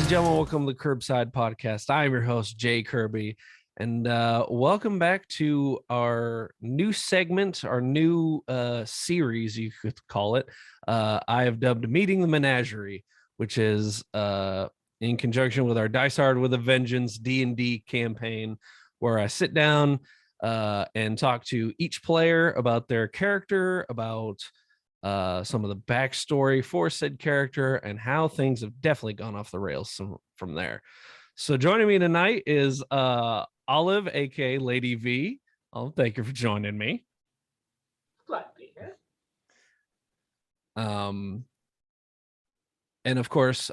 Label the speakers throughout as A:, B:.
A: and gentlemen, welcome to the Curbside Podcast. I'm your host, Jay Kirby, and welcome back to our new segment, our new series, you could call it. I have dubbed Meeting the Menagerie, which is in conjunction with our Dice Hard with a Vengeance D&D campaign, where I sit down and talk to each player about their character, about some of the backstory for said character, and how things have definitely gone off the rails from there. So joining me tonight is Olive, aka Lady V. Oh, thank you for joining me.
B: Glad to be here.
A: And of course,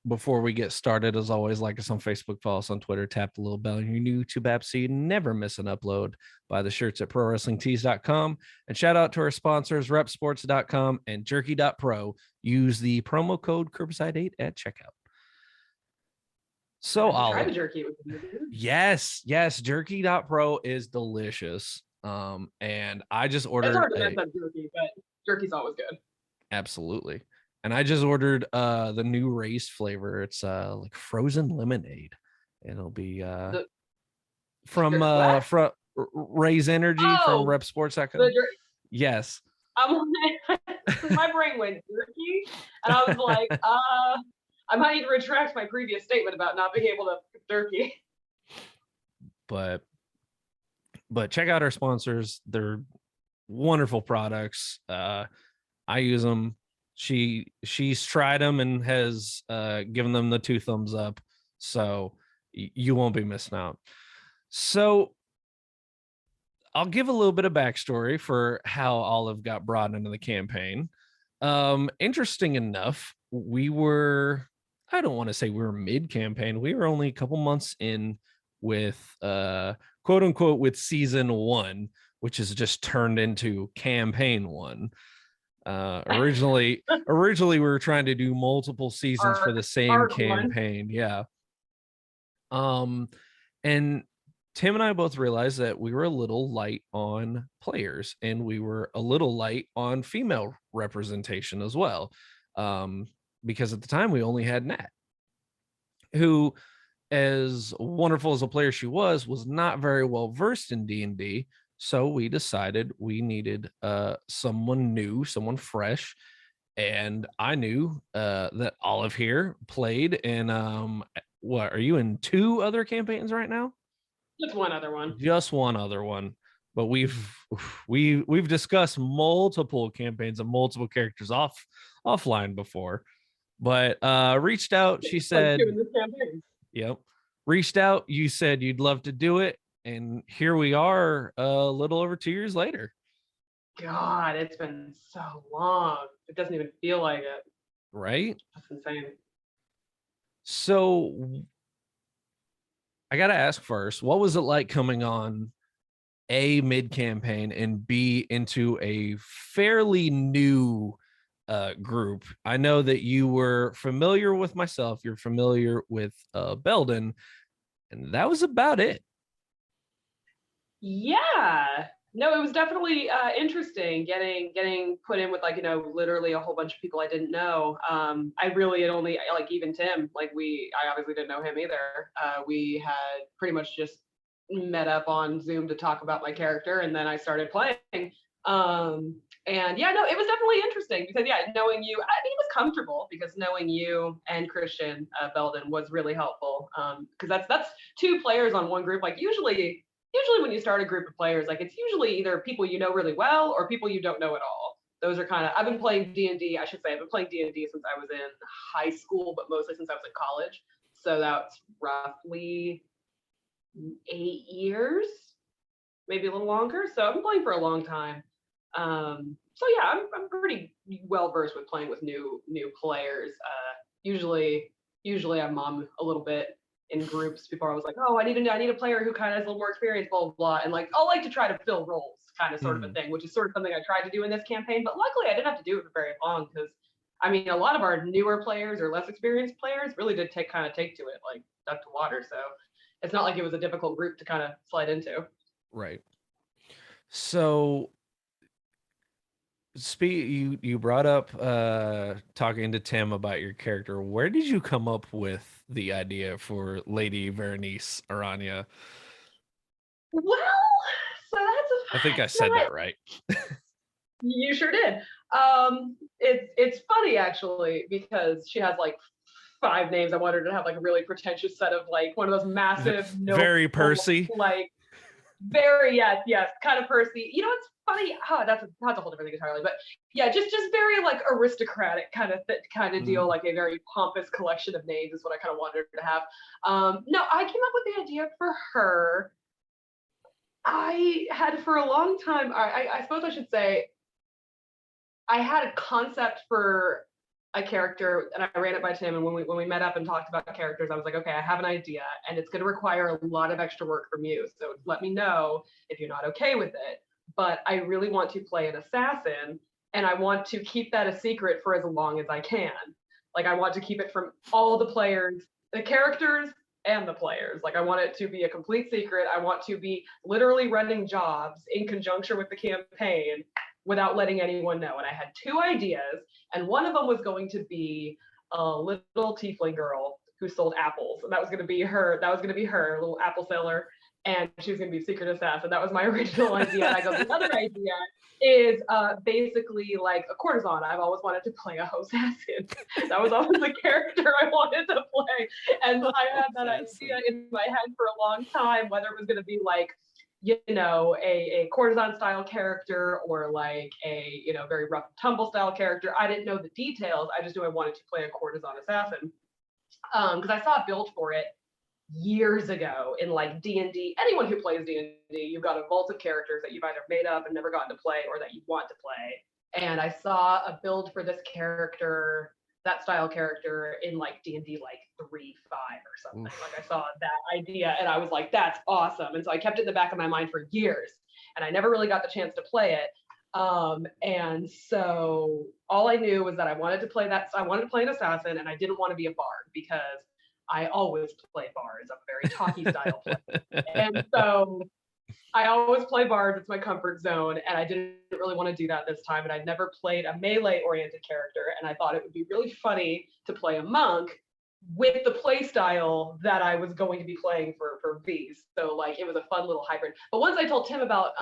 A: before we get started, as always, like us on Facebook, follow us on Twitter, tap the little bell on your YouTube app so you never miss an upload. Buy the shirts at prowrestlingtees.com. And shout out to our sponsors, repsports.com and jerky.pro. Use the promo code Curbside8 at checkout. So,
B: try
A: Olive.
B: the jerky.
A: Yes, jerky.pro is delicious. And I just ordered.
B: It's hard to mess up jerky, but jerky's always good.
A: Absolutely. And I just ordered the new race flavor. It's like frozen lemonade. It'll be from Raise Energy from repsports.com. Yes.
B: My brain went jerky, and I was like, I might need to retract my previous statement about not being able to cook jerky.
A: But check out our sponsors. They're wonderful products. I use them. She's tried them and has given them the 2 thumbs up, so you won't be missing out. So I'll give a little bit of backstory for how Olive got brought into the campaign. Interesting enough, I don't want to say we were mid-campaign. We were only a couple months in with quote unquote with season 1, which is just turned into campaign 1. Originally we were trying to do multiple seasons for the same campaign. Yeah. And Tim and I both realized that we were a little light on players, and we were a little light on female representation as well. Because at the time we only had Nat, who, as wonderful as a player she was not very well versed in D&D. So we decided we needed someone new, someone fresh. And I knew that Olive here played in what are you in 2 other campaigns right now?
B: Just one other one.
A: Just one other one. But we've discussed multiple campaigns and multiple characters offline before. But reached out, she said, yep. Reached out, you said you'd love to do it. And here we are a little over 2 years later.
B: God, it's been so long. It doesn't even feel like it.
A: Right?
B: That's insane.
A: So I got to ask first, what was it like coming on A, mid-campaign, and B, into a fairly new group? I know that you were familiar with myself. You're familiar with Belden. And that was about it.
B: Yeah, no, it was definitely interesting getting put in with, like, literally a whole bunch of people I didn't know. I really had only, like, even Tim, like, I obviously didn't know him either. We had pretty much just met up on Zoom to talk about my character, and then I started playing. And yeah, no, it was definitely interesting because, yeah, knowing you, I think it was comfortable because knowing you and Christian Belden was really helpful. Because that's 2 players on one group. Like, usually when you start a group of players, like, it's usually either people you know really well or people you don't know at all. Those are kind of, I've been playing D&D, I've been playing D&D since I was in high school, but mostly since I was in college. So that's roughly 8 years, maybe a little longer. So I've been playing for a long time. So yeah, I'm pretty well versed with playing with new players. Usually I mom a little bit in groups before. I was like, oh, I need a player who kind of has a little more experience, blah, blah, blah. And, like, I'll like to try to fill roles, kind of sort of a thing, which is sort of something I tried to do in this campaign. But luckily I didn't have to do it for very long because, I mean, a lot of our newer players or less experienced players really did take to it, like duck to water. So it's not like it was a difficult group to kind of slide into.
A: Right. So you brought up talking to Tim about your character. Where did you come up with the idea for Lady Varenice Ourania.
B: Well, so
A: I think I
B: that's
A: said
B: not.
A: that right.
B: You sure did. It's funny actually because she has like 5 names. I wanted her to have like a really pretentious set of like one of those massive
A: Very
B: noble
A: Percy.
B: like very yes kind of Percy. You know, it's funny. That's a whole different thing entirely. But yeah, just very like aristocratic kind of deal. Like a very pompous collection of names is what I kind of wanted her to have. No, I came up with the idea for her. I had for a long time. I suppose I should say I had a concept for a character and I ran it by Tim. And when we met up and talked about characters, I was like, okay, I have an idea and it's going to require a lot of extra work from you. So let me know if you're not okay with it. But I really want to play an assassin and I want to keep that a secret for as long as I can. Like I want to keep it from all the players, the characters and the players. Like I want it to be a complete secret. I want to be literally running jobs in conjunction with the campaign without letting anyone know. And I had 2 ideas, and one of them was going to be a little tiefling girl who sold apples. And that was going to be her. That was going to be her little apple seller. And she was going to be a secret assassin. That was my original idea. And I go, the other idea is basically like a courtesan. I've always wanted to play a assassin. That was always the character I wanted to play. And I had that idea in my head for a long time, whether it was going to be like, a courtesan style character or like a, very rough tumble style character. I didn't know the details. I just knew I wanted to play a courtesan assassin. Because I saw a build for it years ago in like D&D. Anyone who plays D&D, you've got a vault of characters that you've either made up and never gotten to play or that you want to play. And I saw a build for this character, that style character in like D&D like 3.5 or something. Oof. Like I saw that idea and I was like, that's awesome. And so I kept it in the back of my mind for years and I never really got the chance to play it. And so all I knew was that I wanted to play an assassin and I didn't want to be a bard because I always play bards. I'm a very talky style player. And so I always play bards. It's my comfort zone. And I didn't really want to do that this time. And I'd never played a melee oriented character. And I thought it would be really funny to play a monk with the play style that I was going to be playing for V's. So like it was a fun little hybrid. But once I told Tim about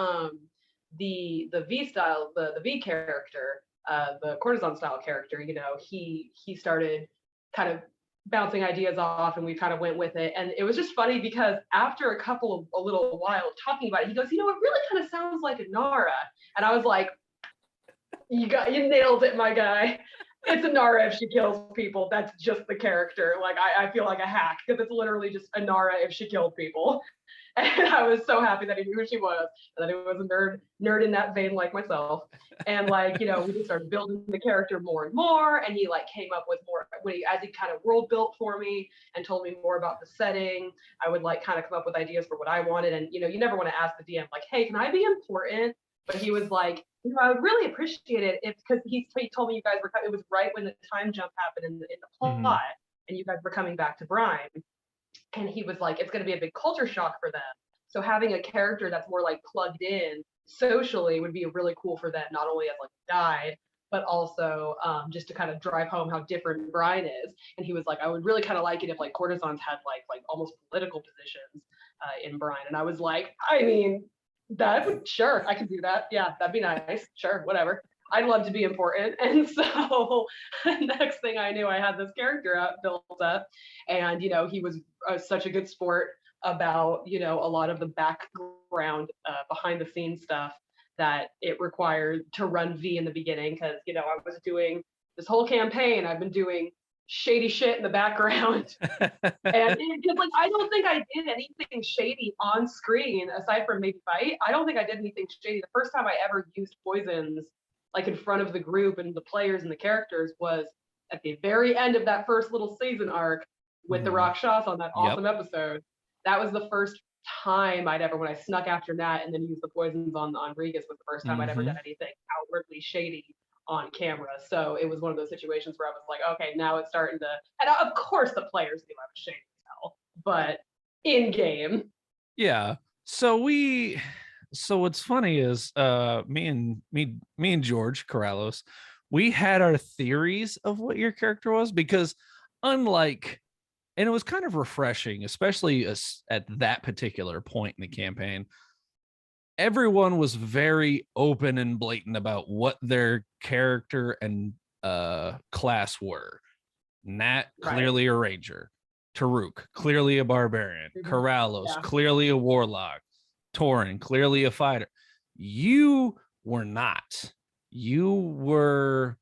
B: the V style, the V character, the courtesan style character, he started kind of bouncing ideas off and we kind of went with it. And it was just funny because after a little while of talking about it, he goes, it really kind of sounds like Inara. And I was like, you nailed it, my guy. It's Inara if she kills people. That's just the character. Like I feel like a hack because it's literally just Inara if she killed people. And I was so happy that he knew who she was, and that he was a nerd in that vein like myself. And like, we just started building the character more and more. And he like came up with more as he kind of world built for me and told me more about the setting. I would like kind of come up with ideas for what I wanted. And you never want to ask the DM like, hey, can I be important? But he was like, I would really appreciate it if because he told me you guys were. It was right when the time jump happened in the plot, and you guys were coming back to Brine. And he was like, it's going to be a big culture shock for them. So having a character that's more like plugged in socially would be really cool for them, not only as like a guide, but also just to kind of drive home how different Brian is. And he was like, I would really kind of like it if like courtesans had like almost political positions in Brian. And I was like, I mean, sure, I could do that. Yeah, that'd be nice. Sure, whatever. I'd love to be important. And so next thing I knew, I had this character built up and, he was such a good sport about, a lot of the background behind the scenes stuff that it required to run V in the beginning. Cause, I was doing this whole campaign. I've been doing shady shit in the background. And because like I don't think I did anything shady on screen aside from maybe fight. I don't think I did anything shady. The first time I ever used poisons like in front of the group and the players and the characters was at the very end of that first little season arc with the Rakshas on that awesome episode. That was the first time when I snuck after Nat and then used the poisons on Regas was the first time I'd ever done anything outwardly shady on camera. So it was one of those situations where I was like, okay, now it's starting to, and of course the players knew I was shady as hell, but in game.
A: Yeah. So what's funny is me and George Corrales, we had our theories of what your character was because unlike and it was kind of refreshing, especially at that particular point in the campaign. Everyone was very open and blatant about what their character and class were. Nat,
B: Right.
A: clearly a ranger. Taruk, clearly a barbarian.
B: Mhm.
A: Corrallos,
B: Yeah.
A: clearly a warlock. Torin, clearly a fighter. You were not. You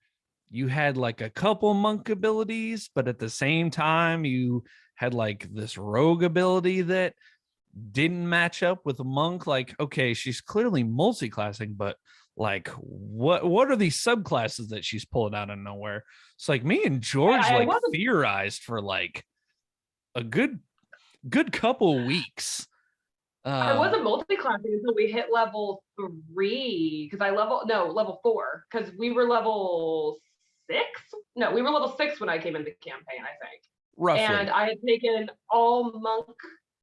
A: had like a couple monk abilities, but at the same time, you had like this rogue ability that didn't match up with a monk. Like, okay, she's clearly multi-classing, but like what are these subclasses that she's pulling out of nowhere? It's like me and George
B: I
A: like
B: wasn't
A: theorized for like a good couple weeks.
B: I
A: um
B: wasn't multi-classing until we hit level 3 because level 4 because we were level 6. No, we were level 6 when I came into the campaign, I think. And
A: Roughly.
B: I had taken all monk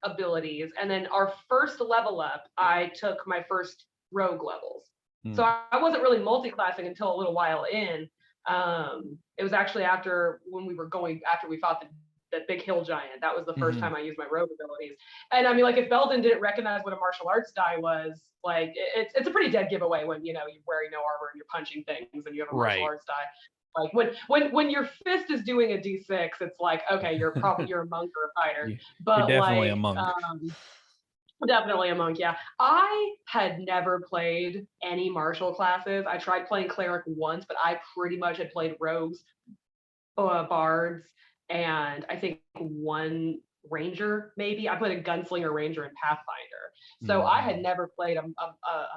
B: abilities, and then our first level up, I took my first rogue levels. So
A: Hmm.
B: I wasn't really multi-classing until a little while in. It was actually after we fought the big hill giant. That was the first
A: Mhm.
B: time I used my rogue abilities. And I mean, like, if Belden didn't recognize what a martial arts die was, like, it's a pretty dead giveaway when you're wearing no armor and you're punching things and you have a martial
A: Right.
B: arts die. Like when your fist is doing a d6, it's like, okay, you're a monk or a fighter.
A: You're
B: But
A: definitely a
B: like,
A: monk.
B: definitely a monk, yeah. I had never played any martial classes. I tried playing cleric once, but I pretty much had played rogues, bards, and I think one ranger, maybe. I played a gunslinger ranger in Pathfinder. So I had
A: Mhm.
B: never played a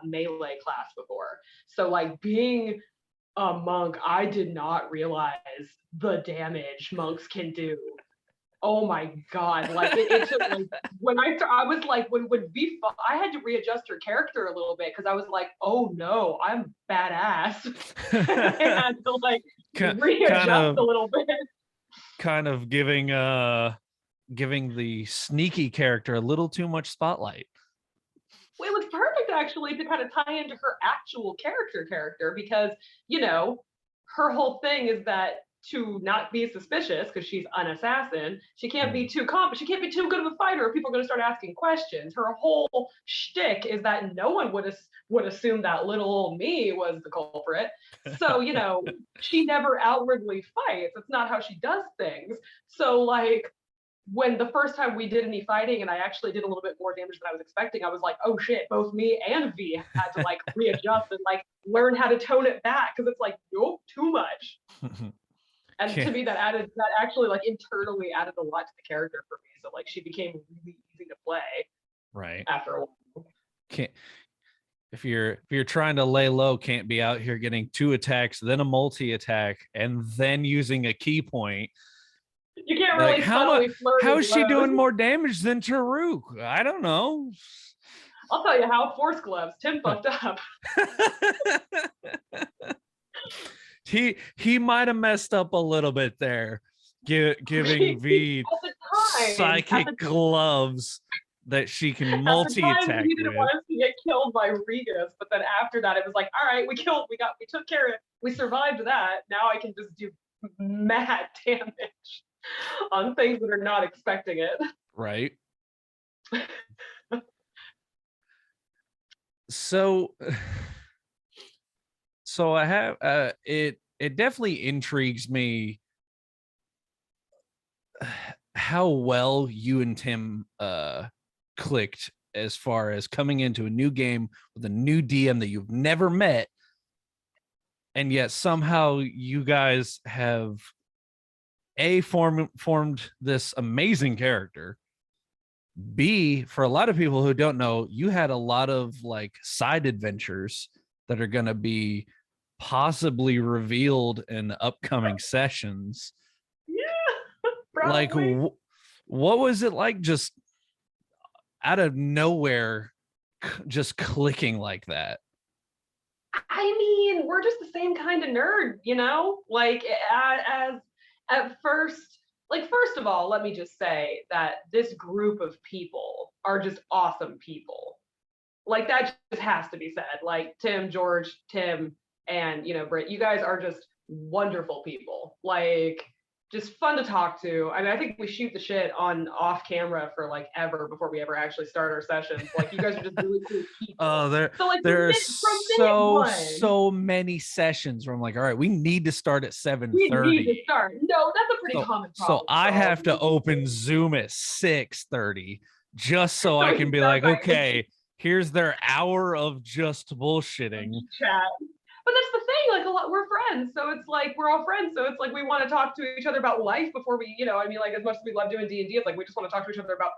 B: melee class before. So, like, being a monk, I did not realize the damage monks can do. Oh my god! Like, it took, like, I was like, when V, I had to readjust her character a little bit because I was like, oh no, I'm badass. I had to like
A: kind
B: readjust a
A: of
B: little bit.
A: kind of giving the sneaky character a little too much spotlight.
B: Well, it was perfect actually to kind of tie into her actual character because, you know, her whole thing is that to not be suspicious because she's an assassin, she can't be
A: Mm.
B: too she can't be too good of a fighter or people are going to start asking questions. Her whole shtick is that no one would assume that little old me was the culprit. So, she never outwardly fights. It's not how she does things. So, like, when the first time we did any fighting and I actually did a little bit more damage than I was expecting, I was like, oh shit, both me and V had to like readjust and like learn how to tone it back because it's like, nope, too much. And to
A: Can't,
B: me, that actually like internally added a lot to the character for me. So like she became really easy to play
A: right.
B: after a while.
A: Can't if you're trying to lay low, can't be out here getting two attacks, then a multi attack, and then using a key point.
B: You can't
A: Like
B: really subtly
A: how
B: flurry
A: is she
B: blows.
A: doing more damage than Taruk? I don't know.
B: I'll tell you how, force gloves. Tim fucked up.
A: he might have messed up a little bit there, giving V
B: At
A: psychic
B: the
A: gloves that she can
B: At the time,
A: multi-attack
B: he didn't
A: with.
B: want us to get killed by Regis, but then after that, it was like, all right, we took care of it, we survived that. Now I can just do mad damage on things that are not expecting it.
A: Right. So so I have it definitely intrigues me how well you and Tim clicked as far as coming into a new game with a new DM that you've never met, and yet somehow you guys have formed this amazing character. B, for a lot of people who don't know, you had a lot of like side adventures that are going to be possibly revealed in upcoming sessions.
B: Yeah,
A: Like,
B: probably.
A: what was it like just out of nowhere, just clicking like that?
B: I mean, we're just the same kind of nerd, Like, as at first, like, first of all, let me just say that this group of people are just awesome people. Like, that just has to be said. Like, Tim, and Britt, you guys are just wonderful people. Like, just fun to talk to. I mean, I think we shoot the shit on off camera for like ever before we ever actually start our sessions. Like you guys are just really cool people.
A: Oh,
B: So like
A: there are
B: from minute one,
A: so many sessions where I'm like, all right, we need to start at
B: we need
A: 7:30.
B: to start. No, that's a pretty
A: So
B: common
A: so
B: problem
A: I
B: for all
A: have
B: of
A: to
B: you.
A: open Zoom at 6:30 just so
B: So
A: I
B: we
A: can
B: can
A: be
B: start
A: like,
B: by
A: okay, here's their hour of just bullshitting.
B: chat. But that's the thing, like a lot, we're friends, so it's like we're all friends, so it's like we want to talk to each other about life before we, I mean, like as much as we love doing D&D, it's like we just want to talk to each other about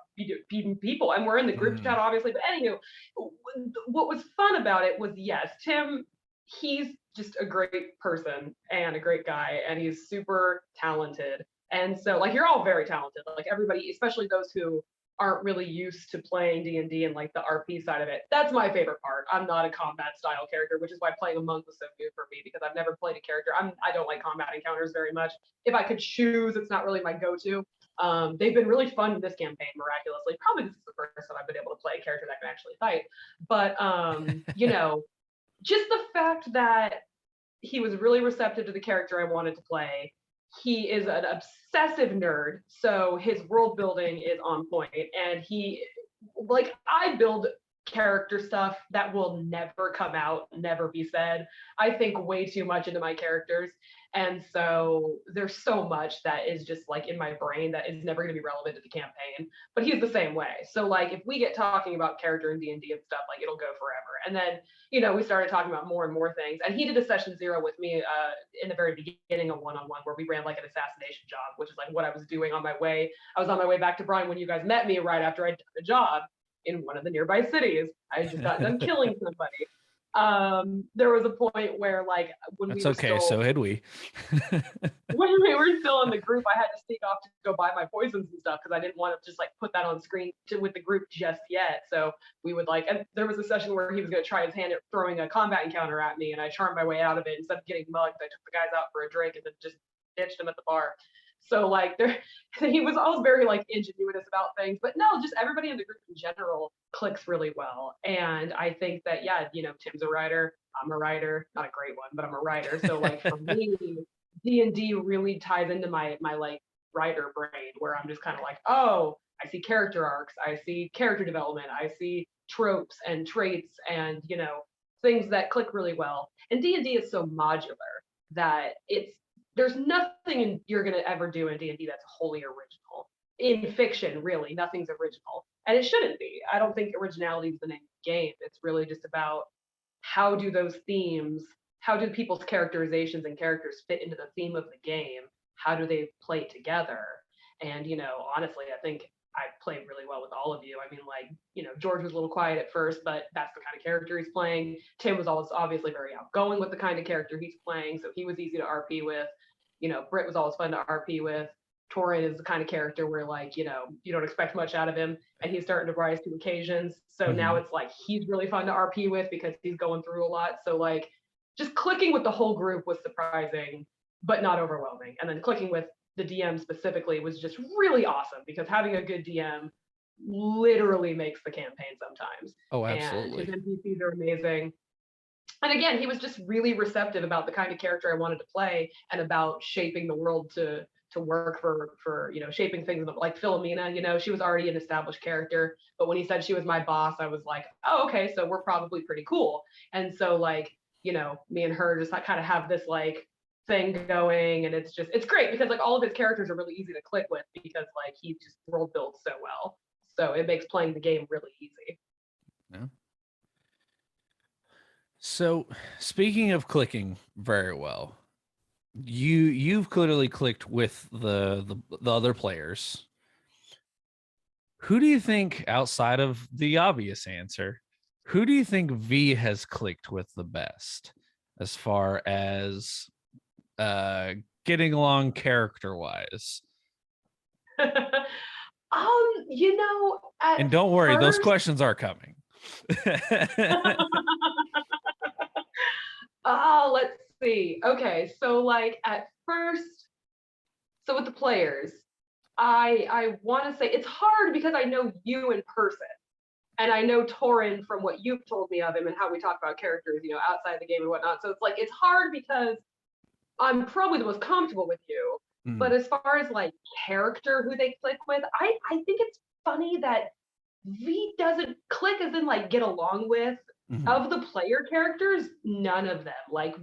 B: people, and we're in the group chat obviously. But anywho, what was fun about it was, yes, Tim, he's just a great person and a great guy, and he's super talented, and so like you're all very talented, like everybody, especially those who aren't really used to playing D&D and like the RP side of it. That's my favorite part. I'm not a combat style character, which is why playing a monk was so new for me, because I've never played a character. I don't like combat encounters very much. If I could choose, it's not really my go-to. They've been really fun in this campaign, miraculously. Probably this is the first time I've been able to play a character that can actually fight. But just the fact that he was really receptive to the character I wanted to play. He is an obsessive nerd, so his world building is on point, and I build character stuff that will never come out, never be said. I think way too much into my characters, and so there's so much that is just like in my brain that is never going to be relevant to the campaign. But he's the same way. So like if we get talking about character in D&D and stuff, like it'll go forever. And then we started talking about more and more things. And he did a session 0 with me in the very beginning of one-on-one where we ran like an assassination job, which is like what I was doing on my way. I was on my way back to Brian when you guys met me right after I'd done a job in one of the nearby cities. I had just gotten done killing somebody. There was a point where like when
A: That's
B: we were
A: okay.
B: still
A: So had we.
B: when we were still in the group, I had to sneak off to go buy my poisons and stuff because I didn't want to just like put that on screen with the group just yet. So we would and there was a session where he was going to try his hand at throwing a combat encounter at me, and I charmed my way out of it. Instead of getting mugged, I took the guys out for a drink and then just ditched him at the bar. So like he was always very like ingenuous about things, but no, just everybody in the group in general clicks really well. And I think that Tim's a writer, I'm a writer, not a great one, but I'm a writer. So like for me, D&D really ties into my like writer brain, where I'm just kind of like, oh, I see character arcs, I see character development, I see tropes and traits and things that click really well. And D&D is so modular that there's nothing you're going to ever do in D&D that's wholly original. In fiction, really, nothing's original. And it shouldn't be. I don't think originality is the name of the game. It's really just about how do those themes, how do people's characterizations and characters fit into the theme of the game? How do they play together? And, honestly, I think I played really well with all of you. I mean, George was a little quiet at first, but that's the kind of character he's playing. Tim was always obviously very outgoing with the kind of character he's playing, so he was easy to RP with. Britt was always fun to RP with. Torin is the kind of character where you don't expect much out of him, and he's starting to rise to occasions. So now it's like he's really fun to RP with because he's going through a lot. So just clicking with the whole group was surprising, but not overwhelming. And then clicking with the DM specifically was just really awesome because having a good DM literally makes the campaign sometimes.
A: Oh, absolutely.
B: And his NPCs are amazing. And again, he was just really receptive about the kind of character I wanted to play and about shaping the world to work for shaping things like Philomena. She was already an established character, but when he said she was my boss, I was like, oh, okay, so we're probably pretty cool. And so me and her just kind of have this thing going, and it's great because all of his characters are really easy to click with because he just world builds so well. So it makes playing the game really easy.
A: Yeah. So speaking of clicking very well, you've clearly clicked with the other players. Who do you think, outside of the obvious answer, who do you think V has clicked with the best as far as getting along character wise? And don't worry, those questions are coming.
B: Let's see. Okay, so at first, so with the players, I want to say it's hard because I know you in person, and I know Torin from what you've told me of him and how we talk about characters, outside the game and whatnot. So it's hard because I'm probably the most comfortable with you, But as far as like character who they click with, I think it's funny that V doesn't click as in like get along with.
A: Mhm.
B: Of the player characters, none of them. Like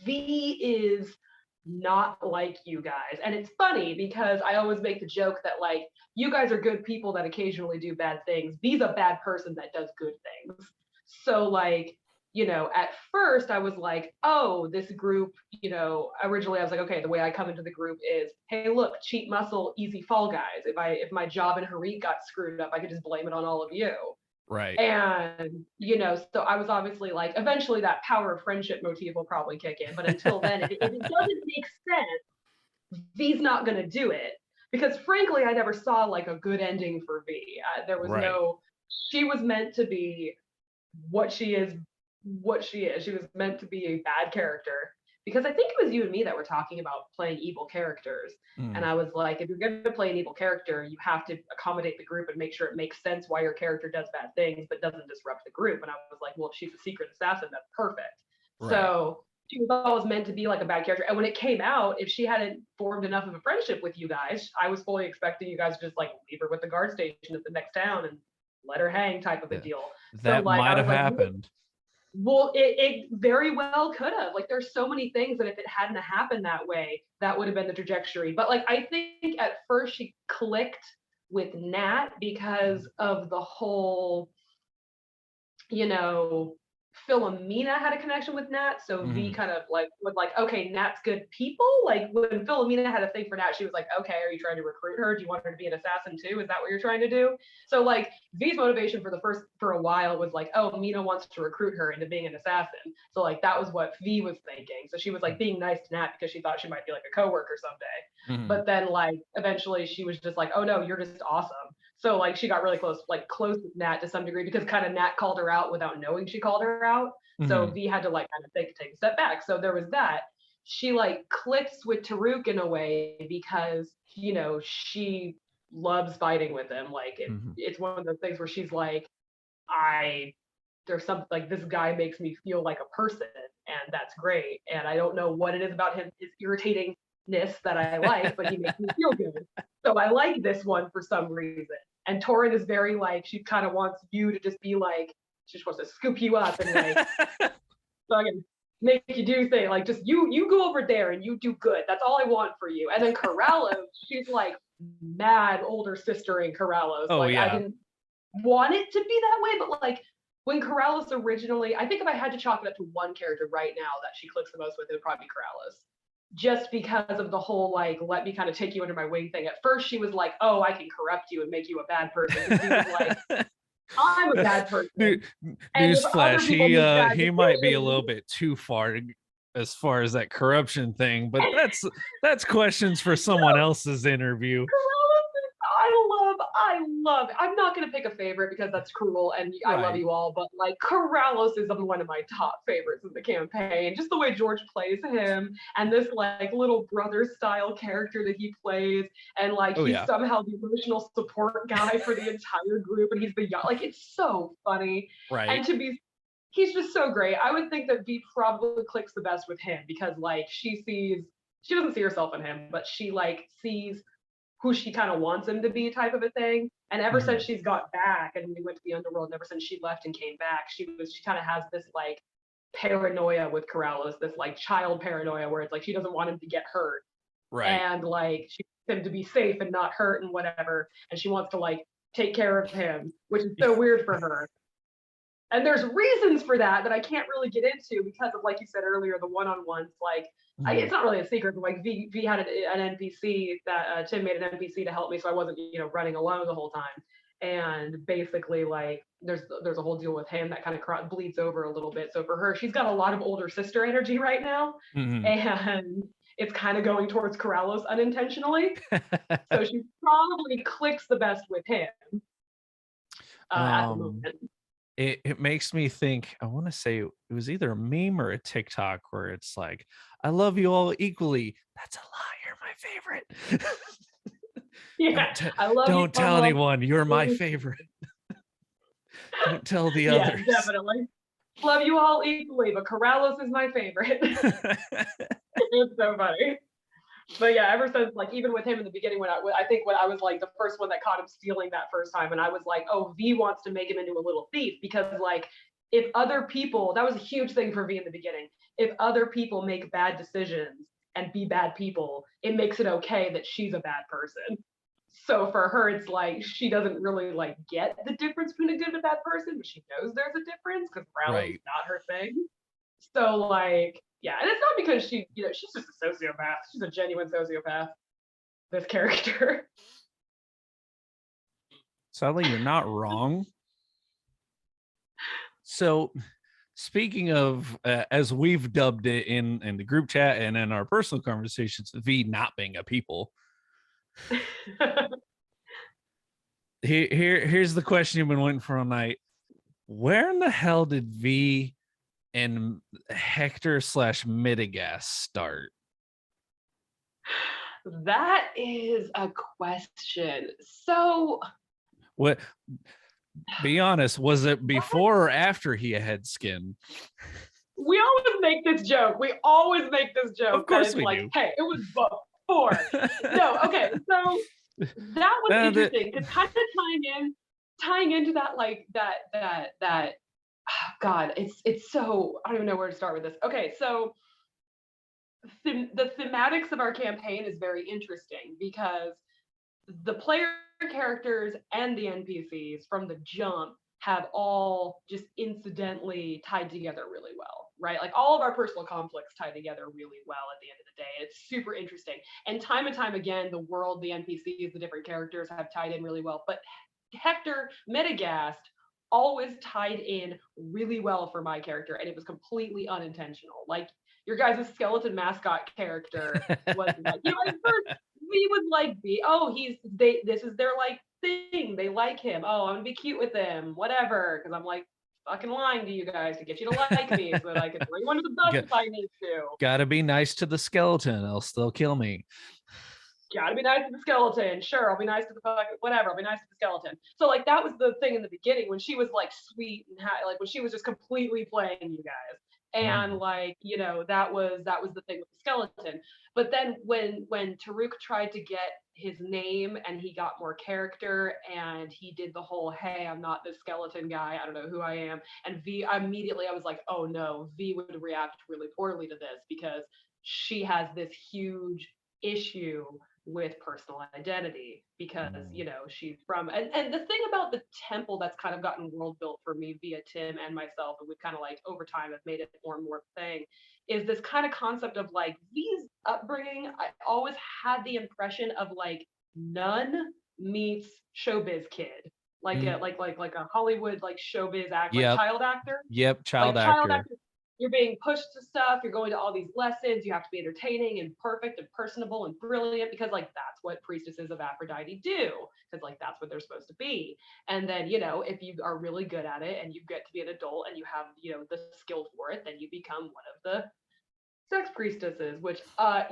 B: V is not like you guys. And it's funny because I always make the joke that like you guys are good people that occasionally do bad things. V's a bad person that does good things. So like, at first I was like, oh, this group, originally I was like, okay, the way I come into the group is, hey, look, cheap muscle, easy fall guys. If my job in Harit got screwed up, I could just blame it on all of you.
A: Right.
B: And, so I was obviously like, eventually that power of friendship motif will probably kick in. But until then, if it doesn't make sense, V's not going to do it. Because frankly, I never saw like a good ending for V. There was
A: Right.
B: she was meant to be what she is, She was meant to be a bad character. Because I think it was you and me that were talking about playing evil characters. And
A: Mm.
B: I was like, if you're going to play an evil character, you have to accommodate the group and make sure it makes sense why your character does bad things, but doesn't disrupt the group. And I was like, well, if she's a secret assassin, that's perfect.
A: Right.
B: So she was always meant to be like a bad character. And when it came out, if she hadn't formed enough of a friendship with you guys, I was fully expecting you guys to just like leave her with the guard station at the next town and let her hang type of a
A: Yeah.
B: deal. So
A: That
B: like I
A: might
B: was
A: have
B: like,
A: happened.
B: well, it very well could have. Like, there's so many things that if it hadn't happened that way, that would have been the trajectory. But like, I think at first she clicked with Nat because of the whole, you know, Philomena had a connection with Nat, so V
A: Mhm.
B: kind of like was like, okay, Nat's good people. Like when Philomena had a thing for Nat, she was like, okay, are you trying to recruit her? Do you want her to be an assassin too? Is that what you're trying to do? So like V's motivation for a while was like, oh, Mina wants to recruit her into being an assassin. So like that was what V was thinking. So she was like being nice to Nat because she thought she might be like a coworker someday.
A: Mhm.
B: But then like eventually she was just like, oh no, you're just awesome. So like she got really close with Nat to some degree because kind of Nat called her out without knowing she called her out. So
A: Mhm.
B: V had to like kind of take a step back. So there was that. She like clicks with Taruk in a way because she loves fighting with him. Like
A: Mhm.
B: it's one of those things where she's like, I there's something like this guy makes me feel like a person, and that's great. And I don't know what it is about him, his irritatingness that I like, but he makes me feel good. So I like this one for some reason. And Torin is very like, she kind of wants you to just be like, she just wants to scoop you up and like fucking make you do things. Like just you go over there and you do good. That's all I want for you. And then Corrales, she's like mad older sister in Corrales.
A: Oh
B: Like I
A: yeah.
B: didn't want it to be that way, but like when Corrales originally, I think if I had to chalk it up to one character right now that she clicks the most with, it would probably be Corrales. Just because of the whole like let me kind of take you under my wing thing. At first she was like, oh, I can corrupt you and make you a bad person. Because he was like, I'm a bad
A: New-
B: person. And if other
A: Newsflash,
B: people make bad
A: he might be a
B: decisions,
A: little bit too far as far as that corruption thing, but that's questions for someone else's interview.
B: I love. I'm not gonna pick a favorite because that's cruel, and I love
A: Right.
B: you all. But like Corrales is one of my top favorites in the campaign. Just the way George plays him, and this like little brother style character that he plays, and like
A: Oh
B: he's
A: yeah.
B: somehow the emotional support guy for the entire group, and he's the young. Like it's so funny,
A: Right.
B: and he's just so great. I would think that V probably clicks the best with him because like she doesn't see herself in him, but she like sees who she kind of wants him to be type of a thing. And ever since
A: Mhm.
B: she's got back and we went to the underworld, and ever since she left and came back, she kind of has this like paranoia with Corrales, this like child paranoia where it's like she doesn't want him to get hurt.
A: Right.
B: And like she wants him to be safe and not hurt and whatever. And she wants to like take care of him, which is so weird for her. And there's reasons for that I can't really get into because of, like you said earlier, the one-on-ones. Like, it's
A: Mhm.
B: not really a secret, but like V had an NPC that Tim made an NPC to help me, so I wasn't running alone the whole time. And basically, like, there's a whole deal with him that kind of bleeds over a little bit. So for her, she's got a lot of older sister energy right now,
A: Mhm.
B: and it's kind of going towards Corrales unintentionally. So she probably clicks the best with him at the
A: um
B: moment.
A: it makes me think, I want to say it was either a meme or a TikTok where it's like, I love you all equally. That's a lie. You're my favorite.
B: Yeah, I love you
A: Don't tell
B: all.
A: anyone you're my favorite. Don't tell the
B: Yeah,
A: others.
B: definitely. Love you all equally, but Corrales is my favorite. It's so funny. But yeah, ever since, like, even with him in the beginning, I think when I was like the first one that caught him stealing that first time, and I was like, oh, V wants to make him into a little thief, because like, if other people, that was a huge thing for V in the beginning. If other people make bad decisions and be bad people, it makes it okay that she's a bad person. So for her, it's like she doesn't really like get the difference between a good and a bad person, but she knows there's a difference because morality's
A: Right.
B: not her thing. So like, yeah, and it's not because she, she's just a sociopath. She's a genuine sociopath. This character.
A: Sadly, you're not wrong. So, speaking of, as we've dubbed it in the group chat and in our personal conversations, V not being a people. Here's the question you've been waiting for all night. Where in the hell did V and Hector / Mitigas start?
B: That is a question. So,
A: What? Be honest. Was it before or after he had skin?
B: we always make this joke. We always make this joke
A: Of course
B: that it's
A: we
B: like,
A: do.
B: hey, it was before. No, okay. So that was interesting because kind of tying into that, like that. Oh God, it's so, I don't even know where to start with this. Okay, so the thematics of our campaign is very interesting because the player characters and the NPCs from the jump have all just incidentally tied together really well, right? Like all of our personal conflicts tie together really well at the end of the day. It's super interesting. And time again, the world, the NPCs, the different characters have tied in really well. But Hector Metagast always tied in really well for my character, and it was completely unintentional. Like your guys' skeleton mascot character was like, at first we would like be, oh, this is their like thing. They like him. Oh, I'm gonna be cute with him, whatever. Because I'm like fucking lying to you guys to get you to like me so that I can throw you under the bus if I need to.
A: Gotta be nice to the skeleton, else they'll kill me.
B: Gotta be nice to the skeleton. Sure, I'll be nice to the fucking whatever. I'll be nice to the skeleton. So like that was the thing in the beginning when she was like sweet and like when she was just completely playing you guys. And like, that was the thing with the skeleton. But then when Taruk tried to get his name and he got more character and he did the whole, hey, I'm not this skeleton guy, I don't know who I am. And V, immediately I was like, oh no, V would react really poorly to this because she has this huge issue with personal identity because she's from, and the thing about the temple that's kind of gotten world built for me via Tim and myself, and we've kind of like over time have made it more and more thing, is this kind of concept of like V's upbringing. I always had the impression of like nun meets showbiz kid, like a Hollywood like showbiz act, like child actor.
A: Yep, child
B: like
A: actor.
B: child actor. You're being pushed to stuff, you're going to all these lessons, you have to be entertaining and perfect and personable and brilliant because like that's what priestesses of Aphrodite do, because like that's what they're supposed to be. And then if you are really good at it and you get to be an adult and you have the skill for it, then you become one of the sex priestesses, which I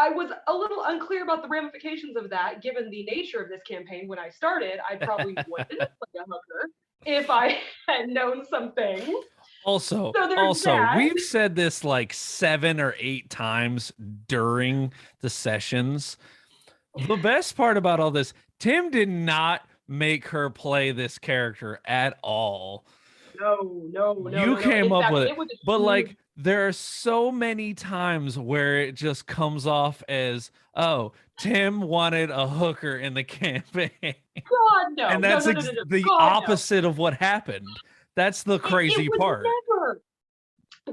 B: was a little unclear about the ramifications of that given the nature of this campaign. When I started, I probably wouldn't play a hooker if I had known some things.
A: Also, we've said this like 7 or 8 times during the sessions. The best part about all this, Tim did not make her play this character at all.
B: No.
A: You came up with it. But like there are so many times where it just comes off as, oh, Tim wanted a hooker in the campaign.
B: God, no.
A: And that's
B: no.
A: the opposite of what happened. That's the crazy part.
B: Never.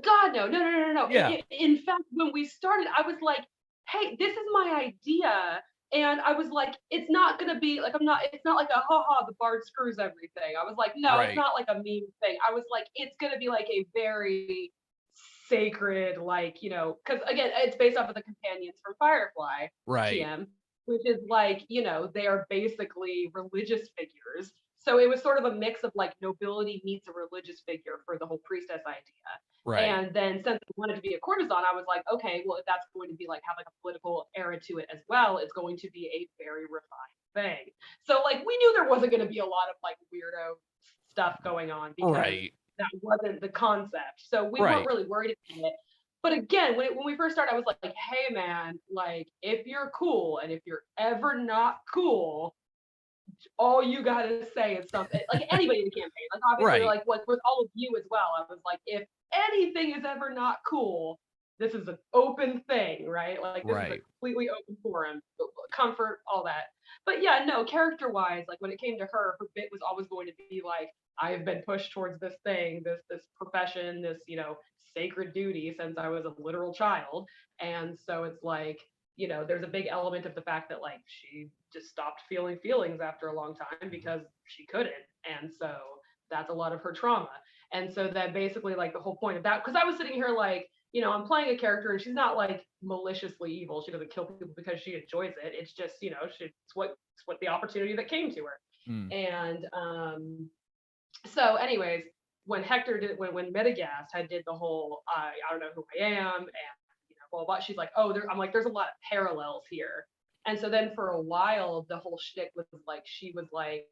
B: God, no.
A: Yeah.
B: In fact, when we started, I was like, hey, this is my idea. And I was like, it's not going to be like, it's not like a haha, the bard screws everything. I was like, no, It's not like a meme thing. I was like, it's going to be like a very sacred, like, because again, it's based off of the companions from Firefly, TM, which is like, they are basically religious figures. So it was sort of a mix of like nobility meets a religious figure for the whole priestess idea. And then since I wanted to be a courtesan, I was like, okay, well, if that's going to be like have like a political era to it as well, it's going to be a very refined thing. So like we knew there wasn't going to be a lot of like weirdo stuff going on because that wasn't the concept. So we weren't really worried about it. But again, when we first started, I was like, hey man, like if you're cool and if you're ever not cool, all you gotta say is something like anybody in the campaign. Like obviously,
A: Right.
B: like with all of you as well. I was like, if anything is ever not cool, this is an open thing, right? Like this is a
A: Right.
B: completely open forum, comfort, all that. But yeah, no, character wise, like when it came to her bit was always going to be like, I have been pushed towards this thing, this profession, this sacred duty since I was a literal child, and so it's like there's a big element of the fact that like she just stopped feeling feelings after a long time because she couldn't. And so that's a lot of her trauma. And so that basically like the whole point of that, because I was sitting here like, I'm playing a character and she's not like maliciously evil. She doesn't kill people because she enjoys it. It's just, it's what the opportunity that came to her.
A: Mm.
B: And so anyways, when Hector did when Metagast had did the whole I don't know who I am and blah, blah, she's like, oh, I'm like, there's a lot of parallels here. And so then for a while, the whole shtick was like, she was like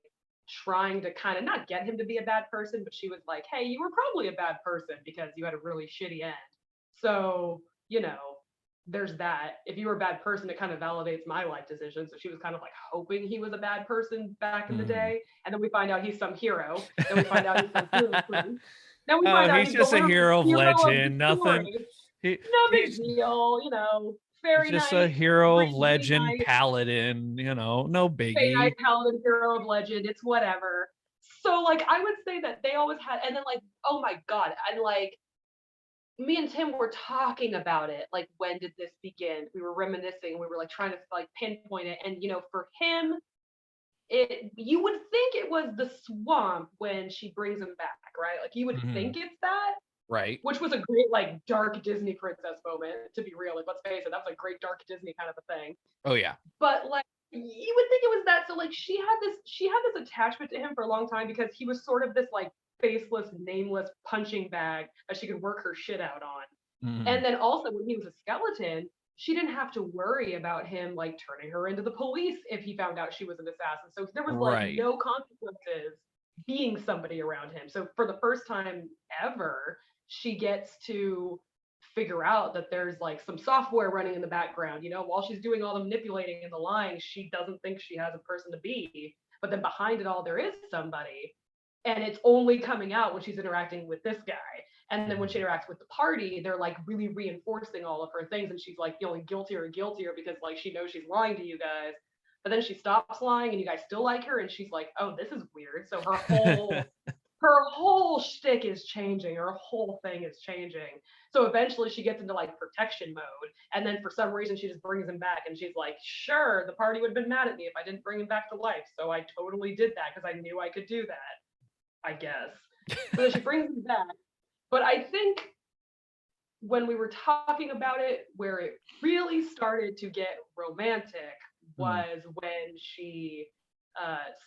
B: trying to kind of not get him to be a bad person, but she was like, hey, you were probably a bad person because you had a really shitty end. So, there's that. If you were a bad person, it kind of validates my life decision. So she was kind of like hoping he was a bad person back in the
A: Mm.
B: day. And then we find out he's some hero. Then we find out he's some hero prince. Then we find out
A: He's
B: he's the
A: just a
B: literal
A: hero of
B: hero of the
A: legend. Nothing.
B: story.
A: He
B: No big
A: he's
B: deal,
A: he's
B: fairy
A: just a
B: night,
A: hero of
B: green
A: legend,
B: night,
A: paladin. No
B: fey night,
A: biggie.
B: paladin, hero of legend, it's whatever. So like I would say that they always had, and then like, oh my god, and like me and Tim were talking about it, like when did this begin? We were reminiscing, we were like trying to like pinpoint it, and for him, you would think it was the swamp when she brings him back, right? Like you would
A: Mhm.
B: think it's that,
A: Right.
B: which was a great like dark Disney princess moment. To be real, like let's face it, that was a great dark Disney kind of a thing.
A: Oh yeah.
B: But like you would think it was that. So like she had this attachment to him for a long time because he was sort of this like faceless, nameless punching bag that she could work her shit out on.
A: Mhm.
B: And then also when he was a skeleton, she didn't have to worry about him like turning her into the police if he found out she was an assassin. So there was like
A: Right.
B: no consequences being somebody around him. So for the first time ever, she gets to figure out that there's like some software running in the background. While she's doing all the manipulating and the lying, she doesn't think she has a person to be. But then behind it all, there is somebody. And it's only coming out when she's interacting with this guy. And then when she interacts with the party, they're like really reinforcing all of her things. And she's like feeling guiltier and guiltier because like she knows she's lying to you guys. But then she stops lying and you guys still like her. And she's like, oh, this is weird. So her whole shtick is changing. Her whole thing is changing. So eventually she gets into like protection mode. And then for some reason she just brings him back and she's like, sure, the party would have been mad at me if I didn't bring him back to life. So I totally did that because I knew I could do that, I guess. So then she brings him back. But I think when we were talking about it, where it really started to get romantic
A: Mm.
B: was when she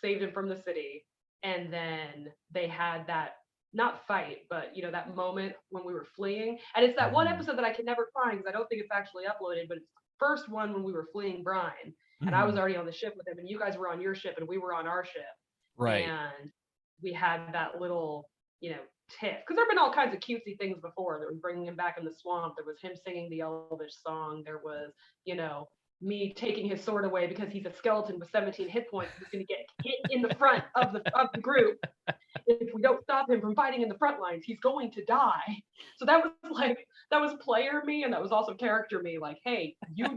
B: saved him from the city, and then they had that not fight, but that moment when we were fleeing. And it's that one
A: Mhm.
B: episode that I can never find because I don't think it's actually uploaded, but it's the first one when we were fleeing Brian, and I was
A: Mhm.
B: already on the ship with him, and you guys were on your ship, and we were on our ship,
A: Right.
B: and we had that little tiff because there've been all kinds of cutesy things before. There was bringing him back in the swamp. There was him singing the Elvish song. There was me taking his sword away because he's a skeleton with 17 hit points. He's going to get hit in the front of the group. If we don't stop him from fighting in the front lines, he's going to die. So that was player me, and that was also character me. Like, hey, you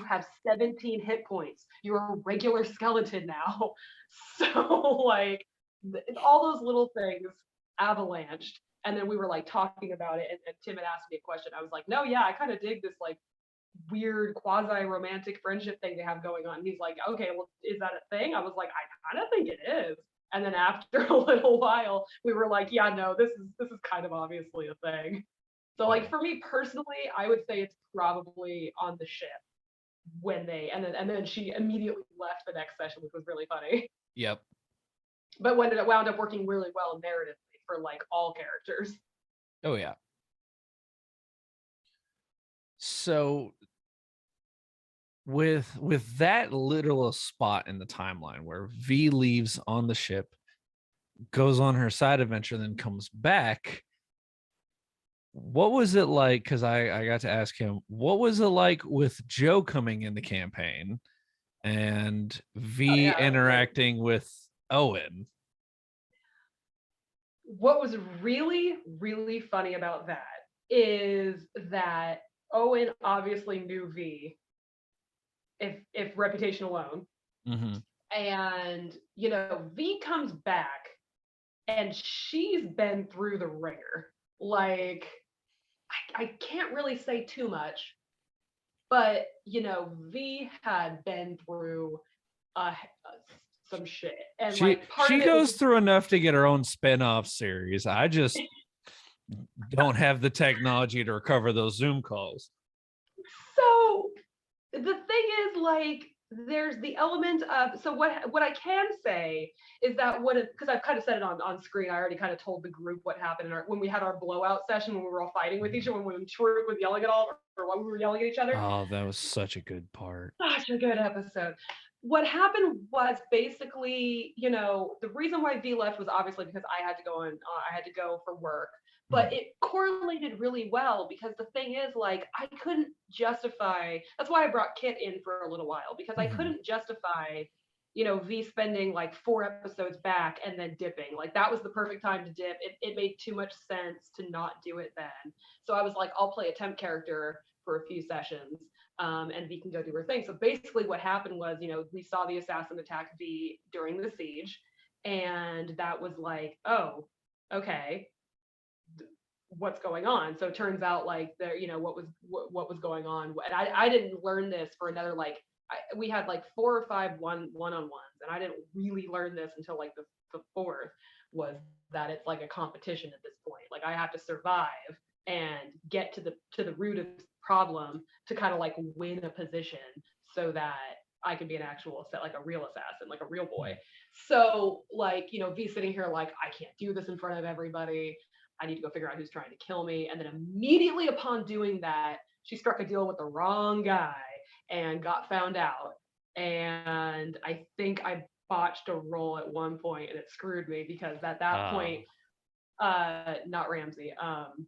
B: have 17 hit points. You're a regular skeleton now. So like all those little things avalanched. And then we were like talking about it, and Tim had asked me a question. I was like, no, yeah, I kind of dig this like weird quasi romantic friendship thing they have going on. And he's like, okay, well, is that a thing? I was like, I kind of think it is. And then after a little while, we were like, yeah, no, this is kind of obviously a thing. So like
A: Yeah.
B: for me personally, I would say it's probably on the ship when and then she immediately left the next session, which was really funny.
A: Yep.
B: But when it wound up working really well narratively for like all characters.
A: Oh yeah. So with that little spot in the timeline where V leaves on the ship, goes on her side adventure, then comes back, what was it like? Because I got to ask him, what was it like with Joe coming in the campaign and
B: Oh
A: V
B: yeah, that was great.
A: interacting with Owen?
B: What was really, really funny about that is that Owen obviously knew V, if reputation alone.
A: Mm-hmm.
B: And, V comes back and she's been through the ringer. Like, I can't really say too much, but, V had been through uh, some shit. And,
A: She
B: like, part of
A: she
B: it was
A: goes through enough to get her own spin-off series. I just don't have the technology to recover those Zoom calls.
B: so the thing is, like, there's the element of, so what I can say is that because I've kind of said it on screen. I already kind of told the group what happened when we had our blowout session, when we were all fighting with each other, when Troy was yelling at all, or when we were yelling at each other.
A: Oh, that was such a good part.
B: Such a good episode. What happened was basically, the reason why V left was obviously because I had to go for work, but
A: Mhm.
B: it correlated really well because the thing is, like, I couldn't justify. That's why I brought Kit in for a little while, because I
A: Mhm.
B: couldn't justify, V spending like 4 episodes back and then dipping. Like, that was the perfect time to dip. It made too much sense to not do it then. So I was like, I'll play a temp character for a few sessions, and V can go do her thing. So basically, what happened was, we saw the assassin attack V during the siege, and that was like, oh, okay, what's going on? So it turns out, like, there, what was going on, and I didn't learn this for another, like, we had like 4 or 5 one-on-ones, and I didn't really learn this until like the fourth, was that it's like a competition at this point. Like, I have to survive and get to the root of the problem to kind of like win a position so that I can be an actual, like, a real assassin, like a real boy. So, like, V sitting here like, I can't do this in front of everybody. I need to go figure out who's trying to kill me. And then immediately upon doing that, she struck a deal with the wrong guy and got found out. And I think I botched a roll at one point and it screwed me, because at that point, not Ramsey, um,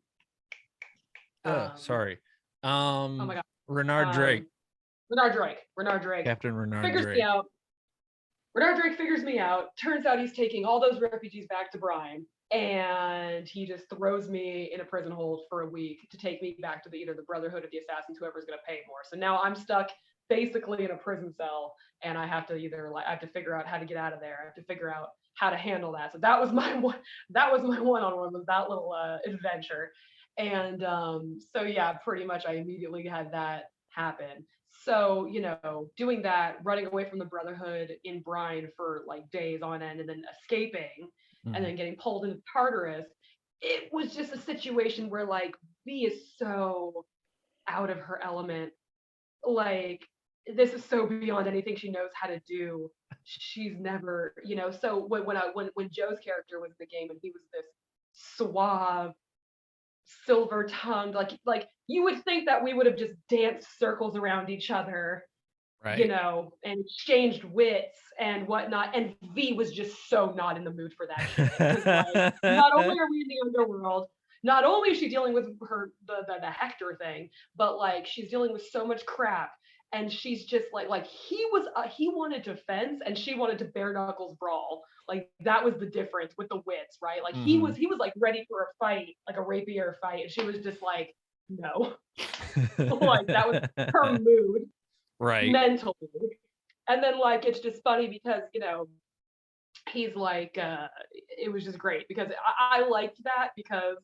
A: Sorry.
B: oh my God,
A: Renard Drake,
B: um, Renard Drake
A: Captain Renard
B: figures me
A: Drake.
B: out. Renard Drake figures me out. Turns out he's taking all those refugees back to Brian, and he just throws me in a prison hold for a week to take me back to either the Brotherhood of the Assassins, whoever's going to pay more. So now I'm stuck basically in a prison cell, and I have to I have to figure out how to get out of there. I have to figure out how to handle that. So that was my one. That was my one-on-one, was that little adventure. And so yeah, pretty much I immediately had that happen. So, doing that, running away from the Brotherhood in Brine for like days on end, and then escaping, and
A: Mhm.
B: then getting pulled into Tartarus, it was just a situation where, like, V is so out of her element. Like, this is so beyond anything she knows how to do. She's never, so when Joe's character was in the game and he was this suave, silver tongued, like you would think that we would have just danced circles around each other,
A: Right.
B: and exchanged wits and whatnot. And V was just so not in the mood for that shit. Because, like, not only are we in the underworld, not only is she dealing with the Hector thing, but like she's dealing with so much crap. And she's just like he wanted to fence and she wanted to bare knuckles brawl. Like, that was the difference with the wits, right? Like,
A: Mhm.
B: he was like ready for a fight, like a rapier fight, and she was just like, no. Like, that was her mood
A: Right.
B: mentally. And then, like, it's just funny because, he's like, it was just great because I liked that, because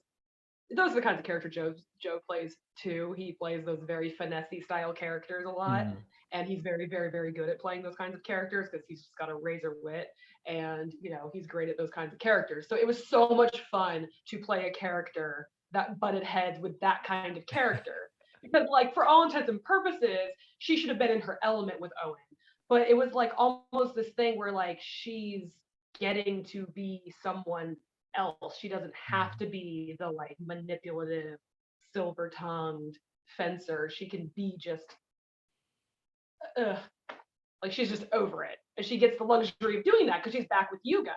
B: those are the kinds of character Joe plays too. He plays those very finessey style characters a lot.
A: Mhm.
B: And he's very, very, very good at playing those kinds of characters because he's just got a razor wit, and, he's great at those kinds of characters. So it was so much fun to play a character that butted heads with that kind of character. Because, like, for all intents and purposes, she should have been in her element with Owen. But it was like almost this thing where, like, she's getting to be someone else. She doesn't have to be the, like, manipulative, silver tongued fencer. She can be just, ugh, like, she's just over it. And she gets the luxury of doing that because she's back with you guys.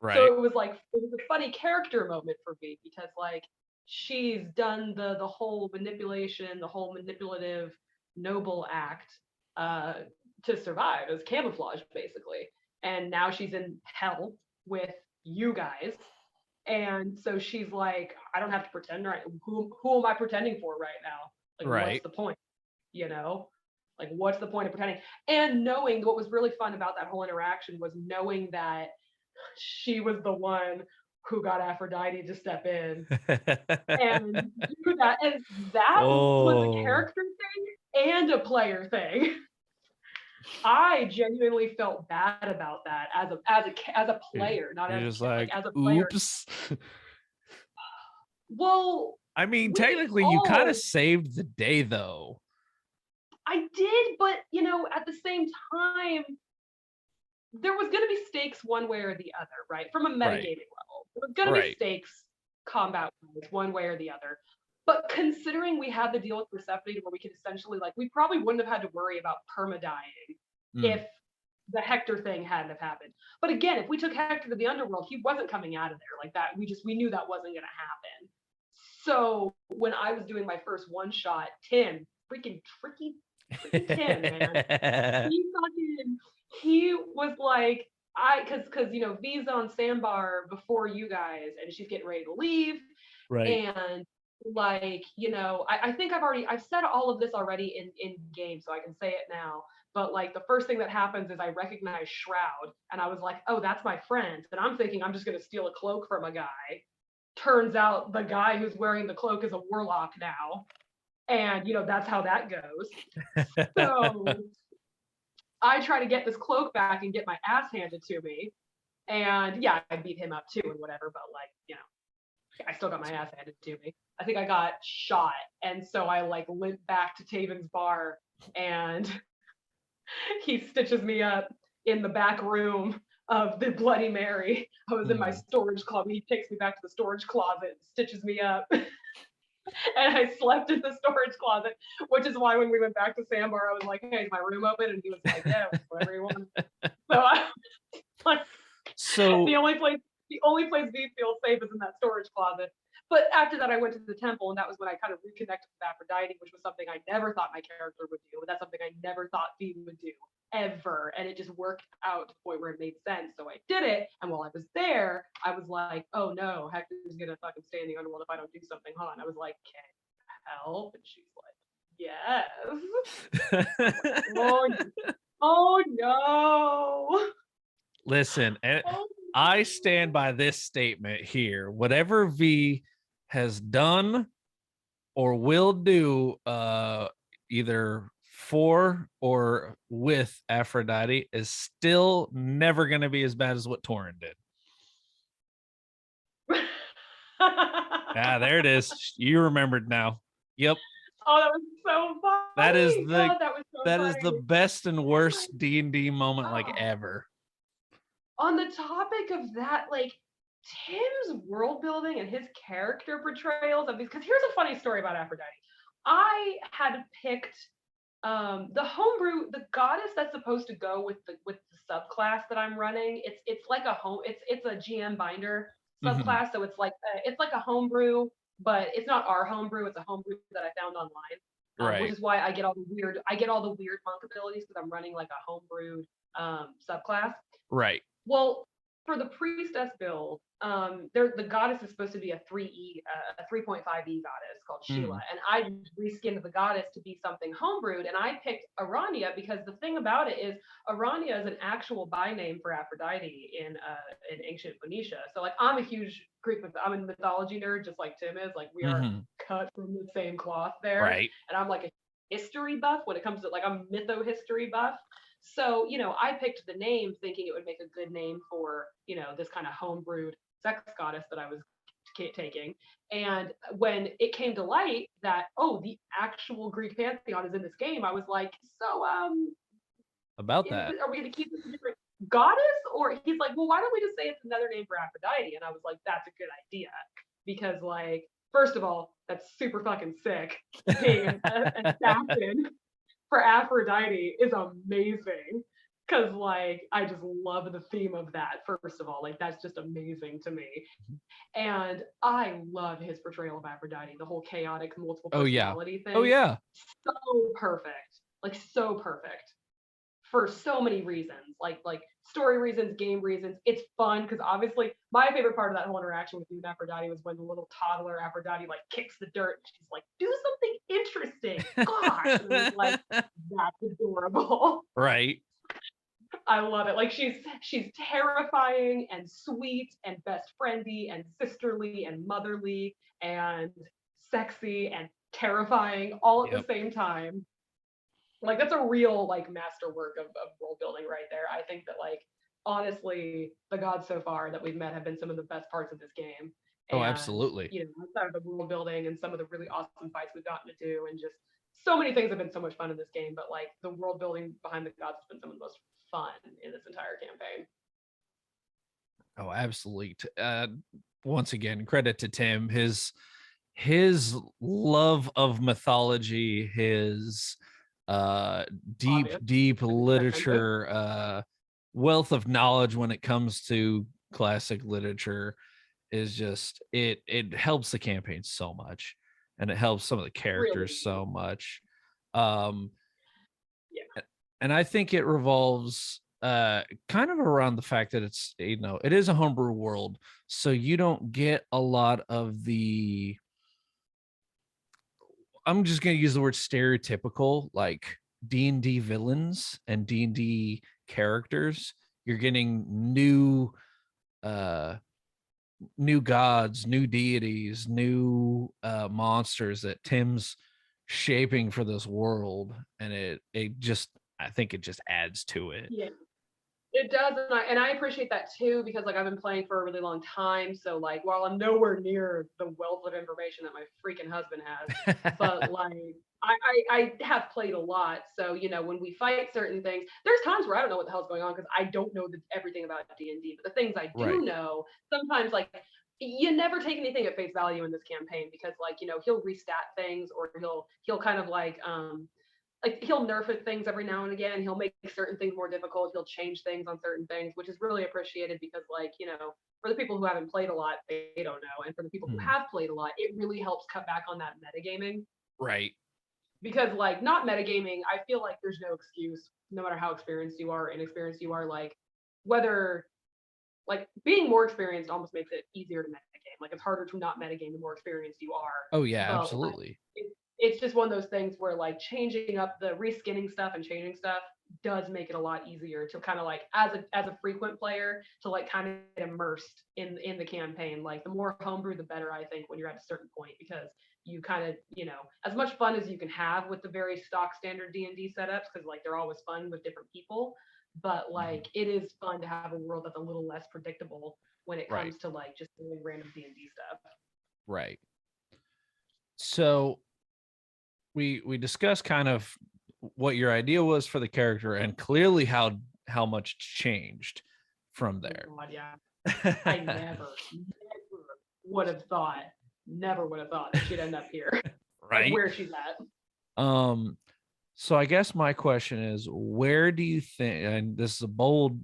B: So
A: Right.
B: it was like, it was a funny character moment for me because, like, she's done the whole manipulation, the whole manipulative noble act to survive as camouflage, basically. And now she's in hell with you guys. And so she's like, I don't have to pretend, right? Who am I pretending for right now? Like, what's
A: Right.
B: the point? You know? Like, what's the point of pretending? And knowing what was really fun about that whole interaction was knowing that she was the one who got Aphrodite to step in and do that. And that was a
A: Oh,
B: character thing and a player thing. I genuinely felt bad about that as a player, not
A: you're
B: as
A: just
B: like
A: like,
B: as a player.
A: oops.
B: Well,
A: I mean,
B: we
A: technically, you kind of
B: all
A: saved the day, though.
B: I did, but at the same time, there was going to be stakes one way or the other, right? From a
A: Right.
B: metagaming level, there was going to be
A: Right.
B: stakes combat wise one way or the other. But considering we had the deal with Persephone where we could essentially, like, we probably wouldn't have had to worry about perma dying if
A: Mm.
B: the Hector thing hadn't have happened. But again, if we took Hector to the underworld, he wasn't coming out of there like that. We knew that wasn't going to happen. So when I was doing my first one shot, Tim, freaking freaking Tim, man, he was like, because V's on Sandbar before you guys, and she's getting ready to leave,
A: Right.
B: and I think I've said all of this already in game, so I can say it now. But like the first thing that happens is I recognize Shroud, and I was like, oh, that's my friend, and I'm thinking I'm just gonna steal a cloak from a guy. Turns out the guy who's wearing the cloak is a warlock now, and that's how that goes. So I try to get this cloak back and get my ass handed to me. And yeah, I beat him up too and whatever, but I still got my ass handed to me. I think I got shot. And so I like limped back to Taven's bar and he stitches me up in the back room of the Bloody Mary. I was in my
A: Mm.
B: storage closet. He takes me back to the storage closet, stitches me up. And I slept in the storage closet, which is why when we went back to Sandbar, I was like, hey, is my room open? And he was like, yeah, whatever you want. So I like
A: So,
B: the only place V feels safe is in that storage closet. But after that, I went to the temple, and that was when I kind of reconnected with Aphrodite, which was something I never thought my character would do. But that's something I never thought V would do ever. And it just worked out to the point where it made sense. So I did it. And while I was there, I was like, oh no, Hector's gonna fucking stay in the underworld if I don't do something, huh? And I was like, can I help? And she's like, yes. Oh, oh no.
A: listen,
B: Oh,
A: I stand by this statement here. Whatever V has done or will do, either for or with Aphrodite, is still never going to be as bad as what Torin did. Ah, there it is. You remembered now. Yep.
B: Oh, that was so
A: That is
B: funny.
A: the
B: God, that was so
A: that is the
B: funny.
A: best and worst D&D moment like
B: Oh,
A: ever.
B: on the topic of that, like Tim's world building and his character portrayals of these, because here's a funny story about Aphrodite. I had picked the homebrew, the goddess that's supposed to go with the subclass that I'm running. It's like a home. It's a GM binder
A: Mhm.
B: subclass, so it's like a homebrew, but it's not our homebrew. It's a homebrew that I found online, which
A: Right.
B: is why I get all the weird monk abilities because I'm running like a homebrewed subclass.
A: Right.
B: Well, for the priestess build, the goddess is supposed to be a 3.5e goddess called Sheila,
A: Mhm.
B: and I reskinned the goddess to be something homebrewed, and I picked Ourania because the thing about it is Ourania is an actual by name for Aphrodite in ancient Phoenicia. So like I'm a huge I'm a mythology nerd, just like Tim is. Like we are
A: Mhm.
B: cut from the same cloth there,
A: Right.
B: and I'm like a history buff when it comes to like I'm mytho history buff. So, I picked the name thinking it would make a good name for, this kind of homebrewed sex goddess that I was taking. And when it came to light that, oh, the actual Greek pantheon is in this game, I was like, so,
A: About that.
B: are we going to keep this a different goddess? Or he's like, well, why don't we just say it's another name for Aphrodite? And I was like, that's a good idea. Because, like, first of all, that's super fucking sick. Being an assassin for Aphrodite is amazing. Because like I just love the theme of that. First of all, like that's just amazing to me. And I love his portrayal of Aphrodite, the whole chaotic multiple
A: Oh yeah.
B: personality
A: Oh
B: thing.
A: yeah.
B: So perfect. Like so perfect for so many reasons. Like story reasons, game reasons. It's fun because obviously my favorite part of that whole interaction with you and Aphrodite was when the little toddler Aphrodite like kicks the dirt and she's like, do something interesting. Gosh. And I was like, that's adorable.
A: Right.
B: I love it. Like she's terrifying and sweet and best friendy and sisterly and motherly and sexy and terrifying all at the
A: Yep.
B: same time. Like that's a real like masterwork of world building right there. I think that like honestly, the gods so far that we've met have been some of the best parts of this game.
A: Oh,
B: And
A: absolutely.
B: you know, outside of the world building and some of the really awesome fights we've gotten to do, and just so many things have been so much fun in this game. But like the world building behind the gods has been some of the most fun in this entire campaign.
A: Oh, absolutely. Once again, credit to Tim. His love of mythology, his uh deep
B: Obvious,
A: deep
B: expensive.
A: literature, wealth of knowledge when it comes to classic literature is just it helps the campaign so much, and it helps some of the characters
B: Really,
A: so much. um
B: yeah,
A: and I think it revolves kind of around the fact that it's, it is a homebrew world, so you don't get a lot of the, I'm just going to use the word stereotypical, like D&D villains and D&D characters. You're getting uh new gods, new deities, new monsters that Tim's shaping for this world, and it just, I think it just adds to it.
B: yeah. It does, and I appreciate that too because like I've been playing for a really long time. So like while I'm nowhere near the wealth of information that my freaking husband has, but like I have played a lot. So you know when we fight certain things, there's times where I don't know what the hell's going on because I don't know everything about D&D. But the things I do
A: Right.
B: know, sometimes like you never take anything at face value in this campaign because like you know he'll restat things or he'll kind of like he'll nerf at things every now and again. He'll make certain things more difficult. He'll change things on certain things, which is really appreciated because, like, you know, for the people who haven't played a lot, they don't know. And for the people who
A: Hmm.
B: have played a lot, it really helps cut back on that metagaming.
A: Right.
B: Because, like, not metagaming, I feel like there's no excuse, no matter how experienced you are or inexperienced you are, like, whether, like, being more experienced almost makes it easier to metagame. Like, it's harder to not metagame the more experienced you are.
A: Oh yeah,
B: But, like,
A: absolutely.
B: it's just one of those things where like changing up the reskinning stuff and changing stuff does make it a lot easier to kind of like as a frequent player to like kind of get immersed in the campaign. Like the more homebrew the better, I think, when you're at a certain point because you kind of, you know, as much fun as you can have with the very stock standard D&D setups because like they're always fun with different people, but
A: Mhm.
B: like it is fun to have a world that's a little less predictable when it
A: Right.
B: comes to like just doing random D&D stuff.
A: Right. So we discussed kind of what your idea was for the character, and clearly how much changed from
B: Oh
A: there.
B: god, yeah. I never would have thought, never would have thought that she'd end up here, like
A: Right.
B: where she's at.
A: Um, so I guess my question is, where do you think, and this is a bold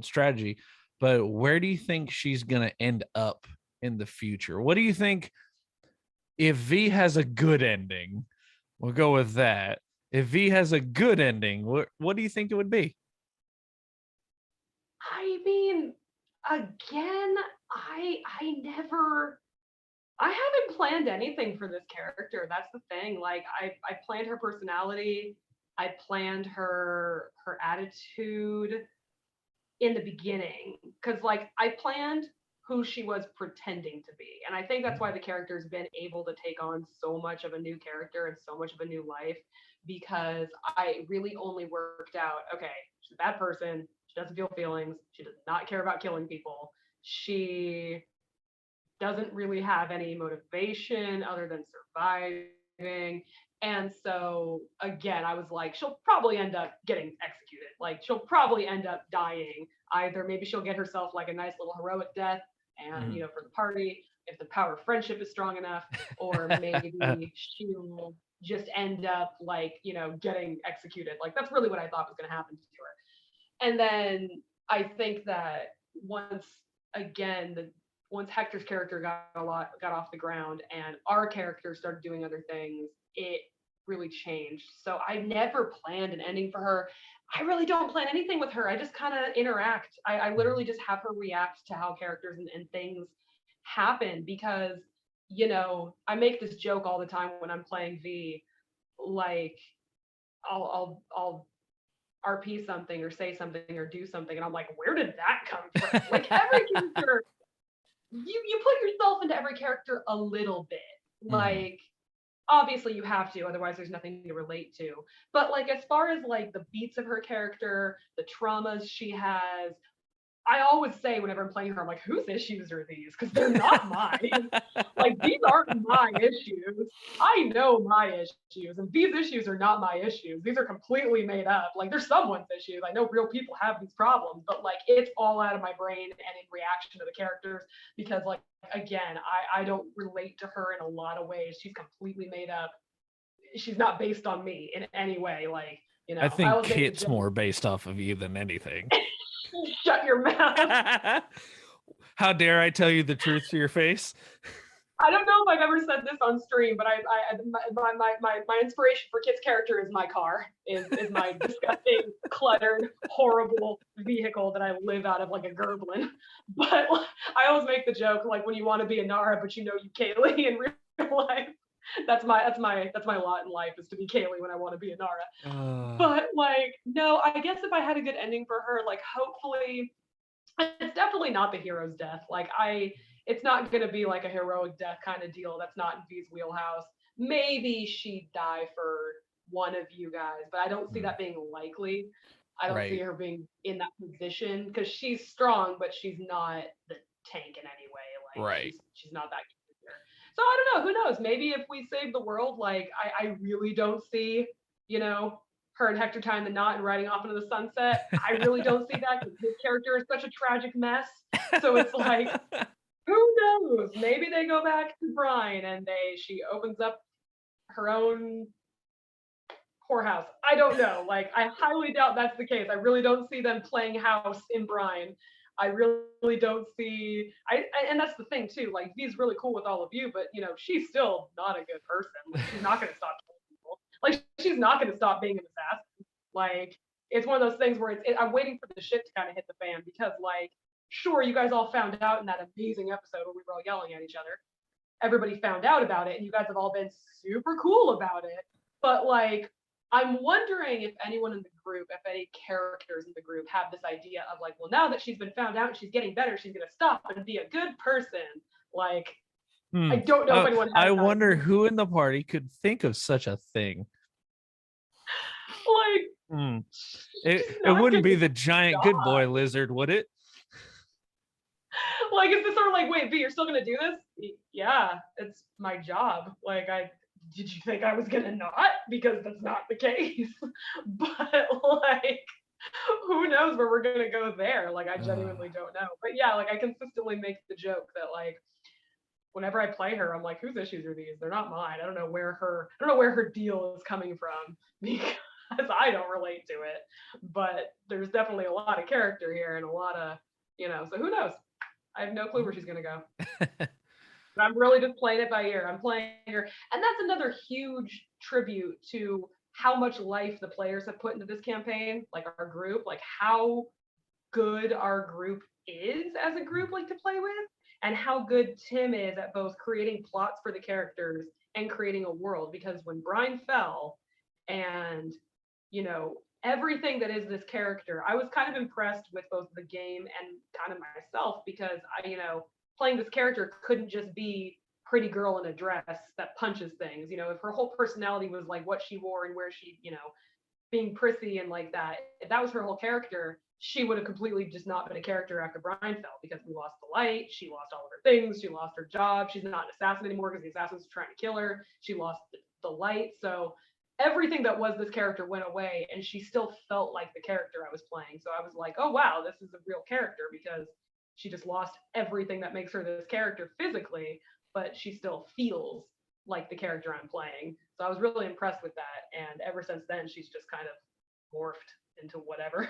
A: strategy, but where do you think she's gonna end up in the future? What do you think if V has a good ending? We'll go with that. If V has a good ending, what do you think it would be?
B: I mean, again, I never I haven't planned anything for this character. That's the thing. Like I planned her personality, I planned her attitude in the beginning because like I planned who she was pretending to be, and I think that's why the character's been able to take on so much of a new character and so much of a new life because I really only worked out, okay, she's a bad person, she doesn't feel feelings, she does not care about killing people, she doesn't really have any motivation other than surviving. And so again, I was like, she'll probably end up getting executed. Like she'll probably end up dying. Either maybe she'll get herself like a nice little heroic death and you
A: Mhm.
B: know for the party if the power of friendship is strong enough, or maybe she'll just end up like, you know, getting executed. Like that's really what I thought was gonna happen to her. And then I think that once again, once Hector's character got off the ground and our characters started doing other things, it really changed. So I never planned an ending for her. I really don't plan anything with her. I just kind of interact. I literally just have her react to how characters and things happen because, I make this joke all the time when I'm playing V, like I'll RP something or say something or do something, and I'm like, where did that come from? Like every character, you put yourself into every character a little bit. Like obviously you have to, otherwise there's nothing to relate to. But like as far as like the beats of her character, the traumas she has, I always say whenever I'm playing her, I'm like, whose issues are these? Because they're not mine. Like, these aren't my issues. I know my issues, and these issues are not my issues. These are completely made up. Like, they're someone's issues. I know real people have these problems, but like, it's all out of my brain and in reaction to the characters because, like, again, I don't relate to her in a lot of ways. She's completely made up. She's not based on me in any way. Like,
A: I
B: I
A: think
B: always make the
A: Kit's
B: joke.
A: more based off of you than anything.
B: Shut your mouth.
A: How dare I tell you the truth to your face?
B: I don't know if I've ever said this on stream, but my inspiration for Kit's character is my car, is my disgusting, cluttered, horrible vehicle that I live out of like a gerblin. But I always make the joke like when you want to be a Nara, but you Kaylee in real life. That's my lot in life is to be Kaylee when I want to be a Nara. But like, no, I guess if I had a good ending for her, like hopefully, it's definitely not the hero's death. Like it's not going to be like a heroic death kind of deal. That's not in V's wheelhouse. Maybe she'd die for one of you guys, but I don't see that being likely. I don't see her being in that position because she's strong, but she's not the tank in any way. Like she's not that character. So I don't know. Who knows? Maybe if we save the world, like I really don't see, her and Hector tying the knot and riding off into the sunset. I really don't see that because his character is such a tragic mess. So it's like, who knows? Maybe they go back to Brine and she opens up her own whorehouse. I don't know. Like, I highly doubt that's the case. I really don't see them playing house in Brine. I really don't see. And that's the thing too. Like, V's really cool with all of you, but she's still not a good person. Like, she's not going to stop killing people. Like, she's not going to stop being an assassin. Like, it's one of those things where I'm waiting for the shit to kind of hit the fan because, like, sure, you guys all found out in that amazing episode where we were all yelling at each other. Everybody found out about it, and you guys have all been super cool about it. But like, I'm wondering if anyone in the group, if any characters in the group have this idea of like, well, now that she's been found out and she's getting better, she's going to stop and be a good person. Like, I don't know if anyone has
A: I wonder who in the party could think of such a thing.
B: Like,
A: it wouldn't be the giant good boy lizard, would it?
B: Like, is this sort of like, wait, V, you're still going to do this? Yeah, it's my job. Like, did you think I was gonna not? Because that's not the case. But like, who knows where we're gonna go there? Like, I genuinely don't know. But yeah, like I consistently make the joke that like whenever I play her, I'm like, whose issues are these? They're not mine. I don't know where her deal is coming from because I don't relate to it. But there's definitely a lot of character here and a lot of, so who knows? I have no clue where she's gonna go. I'm really just playing it by ear. I'm playing her. And that's another huge tribute to how much life the players have put into this campaign, like our group, like how good our group is as a group, like to play with, and how good Tim is at both creating plots for the characters and creating a world. Because when Brine fell and, everything that is this character, I was kind of impressed with both the game and kind of myself because playing this character couldn't just be pretty girl in a dress that punches things. If her whole personality was like what she wore and where she, being prissy and like that, if that was her whole character, she would have completely just not been a character after Brine fell because we lost the light, she lost all of her things, she lost her job, she's not an assassin anymore because the assassins were trying to kill her, she lost the light. So everything that was this character went away and she still felt like the character I was playing. So I was like, oh wow, this is a real character because she just lost everything that makes her this character physically, but she still feels like the character I'm playing. So I was really impressed with that. And ever since then, she's just kind of morphed into whatever.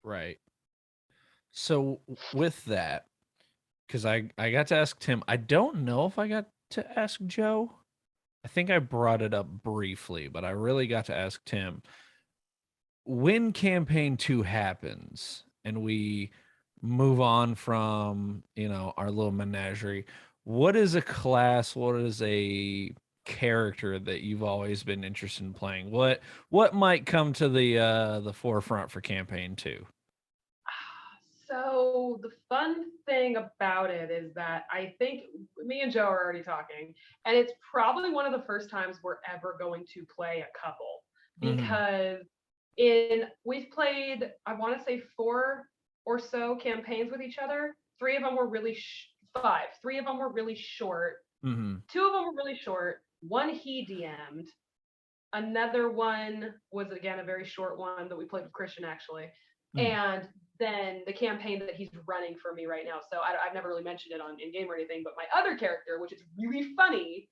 A: Right. So with that, because I got to ask Tim, I don't know if I got to ask Joe. I think I brought it up briefly, but I really got to ask Tim. When campaign 2 happens and we move on from, our little menagerie, what is a class, what is a character that you've always been interested in playing? What might come to the forefront for campaign 2?
B: So the fun thing about it is that I think me and Joe are already talking, and it's probably one of the first times we're ever going to play a couple
A: Mhm.
B: because we've played, I want to say, four or so campaigns with each other. Three of them were really five. Three of them were really short.
A: Mhm.
B: Two of them were really short. One he DM'd. Another one was again a very short one that we played with Christian actually,
A: Mm.
B: and then the campaign that he's running for me right now. So I've never really mentioned it on in game or anything, but my other character, which is really funny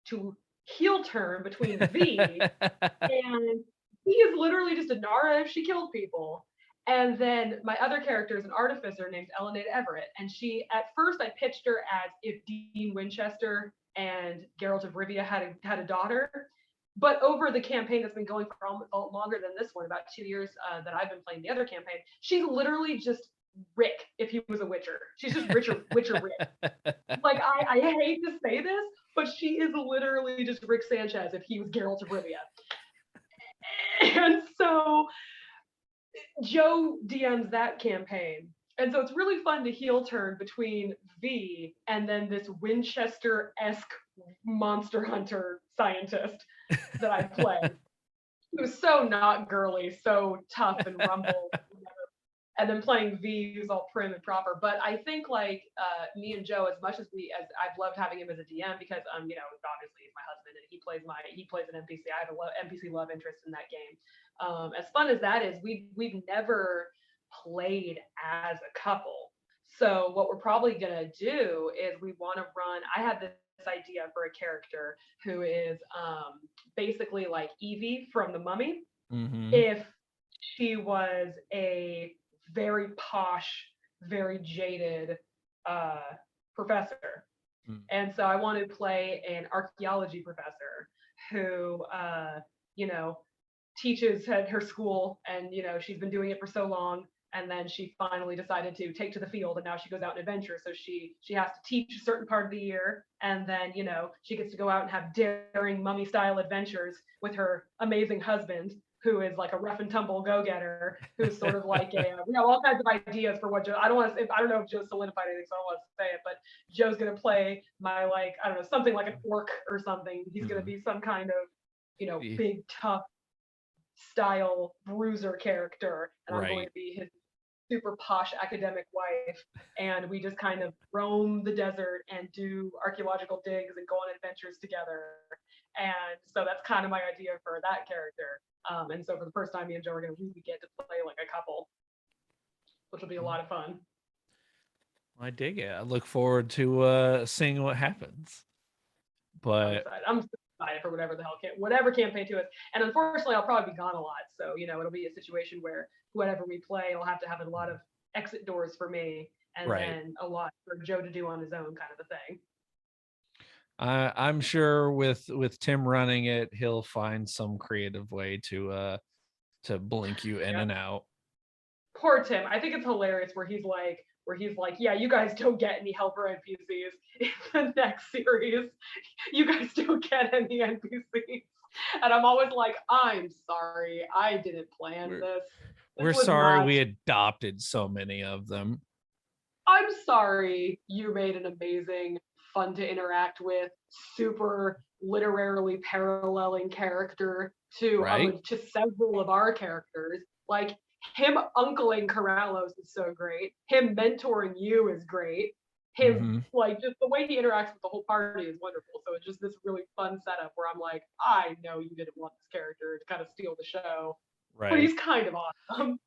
B: to heel turn between V and he is literally just a Nara if she killed people. And then my other character is an artificer named Elenade Everett. And she, at first, I pitched her as if Dean Winchester and Geralt of Rivia had a daughter. But over the campaign that's been going for longer than this one, about 2 years that I've been playing the other campaign, she's literally just Rick if he was a Witcher. She's just Witcher Rick. Like I hate to say this, but she is literally just Rick Sanchez if he was Geralt of Rivia. And so Joe DMs that campaign. And so it's really fun to heel turn between V and then this Winchester esque monster hunter scientist that I play. Who's so not girly, so tough and rumble, and then playing V, who's all prim and proper. But I think like me and Joe, as much as I've loved having him as a DM because obviously he's my husband and he plays an NPC. I have a NPC love interest in that game. As fun as that is, we've never played as a couple. So what we're probably gonna do is we want to run. I had this idea for a character who is basically like Evie from The Mummy,
A: Mhm.
B: if she was a very posh, very jaded uh, professor.
A: Mm.
B: And so I want to play an archaeology professor who, you know, teaches at her school and, she's been doing it for so long. And then she finally decided to take to the field and now she goes out and adventure. So she has to teach a certain part of the year. And then, she gets to go out and have daring mummy style adventures with her amazing husband who is like a rough and tumble go-getter, who's sort of like we have all kinds of ideas for what Joe. I don't know if Joe solidified anything, so I don't want to say it, but Joe's gonna play my I don't know, something like an orc or something. He's gonna
A: Mhm.
B: be some kind of
A: Yeah.
B: big tough style bruiser character, and I'm going
A: Right.
B: to be his super posh academic wife, and we just kind of roam the desert and do archaeological digs and go on adventures together. And so that's kind of my idea for that character. And so for the first time, me and Joe are going to really get to play like a couple, which will be a lot of fun.
A: I dig it. I look forward to seeing what happens.
B: I'm
A: But
B: excited. I'm excited for whatever the hell whatever campaign 2 is. And unfortunately, I'll probably be gone a lot. So it'll be a situation where whatever we play, I'll have to have a lot of exit doors for me, and
A: right.
B: then a lot for Joe to do on his own, kind of a thing.
A: I'm sure with Tim running it, he'll find some creative way to blink you in
B: Yep.
A: and out.
B: Poor Tim. I think it's hilarious where he's like, yeah, you guys don't get any helper NPCs in the next series. You guys don't get any NPCs. And I'm always like, I'm sorry, I didn't plan
A: We're
B: this. This
A: we're
B: was
A: sorry
B: not.
A: we adopted so many of them.
B: I'm sorry you made an amazing, fun to interact with, super literarily paralleling character
A: Right?
B: to several of our characters. Like him uncling Corrallos is so great. Him mentoring you is great. His
A: Mm-hmm.
B: like just the way he interacts with the whole party is wonderful. So it's just this really fun setup where I'm like, I know you didn't want this character to kind of steal the show, but
A: Right.
B: he's kind of awesome.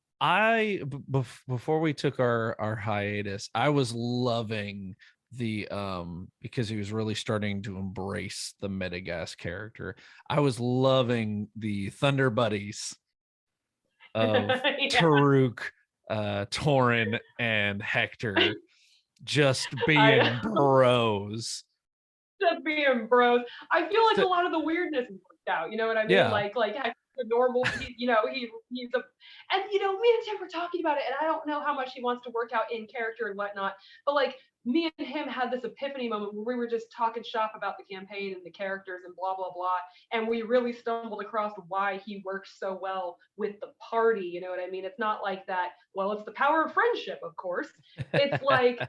A: Before we took our hiatus, I was loving the because he was really starting to embrace the Metagas character. I was loving the Thunder Buddies of
B: Yeah.
A: Taruk, Torin and Hector just
B: I
A: being bros.
B: just being bros. I feel like
A: So,
B: a lot of the weirdness is worked out. You know what I mean?
A: yeah.
B: Like the normal. He's a, and me and Tim were talking about it, and I don't know how much he wants to work out in character and whatnot, but like me and him had this epiphany moment where we were just talking shop about the campaign and the characters and blah blah blah, and we really stumbled across why he works so well with the party. You know what I mean? It's not like that. Well, it's the power of friendship, of course. It's like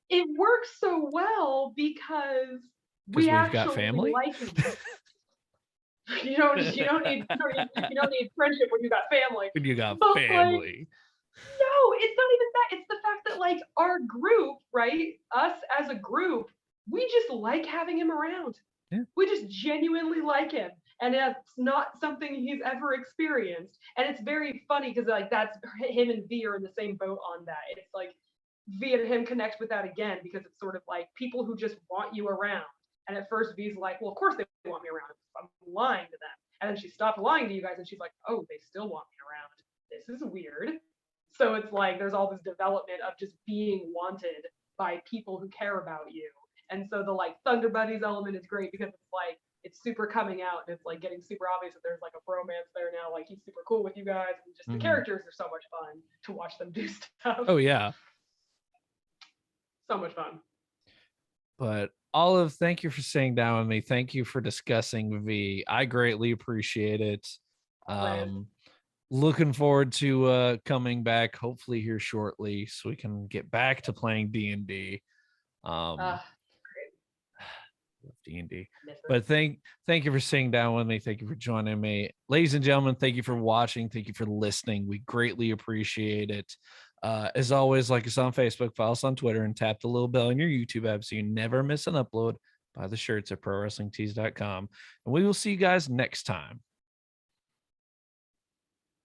B: it works so well because
A: Because
B: we
A: we've got
B: actually
A: family.
B: like him. You don't need friendship when you got family.
A: When you got
B: But like,
A: family.
B: no, it's not even that. It's the fact that like our group, right? Us as a group, we just like having him around.
A: Yeah.
B: We just genuinely like him. And it's not something he's ever experienced. And it's very funny because like that's him and V are in the same boat on that. It's like V and him connect with that again because it's sort of like people who just want you around. And at first V's like, well, of course they want me around. I'm lying to them. And then she stopped lying to you guys and she's like, oh, they still want me around. This is weird. So it's like there's all this development of just being wanted by people who care about you. And so the like Thunder Buddies element is great because it's like it's super coming out and it's like getting super obvious that there's like a bromance there now. Like he's super cool with you guys and just the characters are so much fun to watch them do stuff.
A: Oh yeah.
B: So much fun.
A: But Olive, thank you for sitting down with me. Thank you for discussing V. I greatly appreciate it. Looking forward to coming back hopefully here shortly so we can get back to playing D&D. D&D. But thank you for sitting down with me. Thank you for joining me. Ladies and gentlemen, thank you for watching. Thank you for listening. We greatly appreciate it. As always, like us on Facebook, follow us on Twitter, and tap the little bell in your YouTube app so you never miss an upload. Buy the shirts at prowrestlingtees.com. And we will see you guys next time.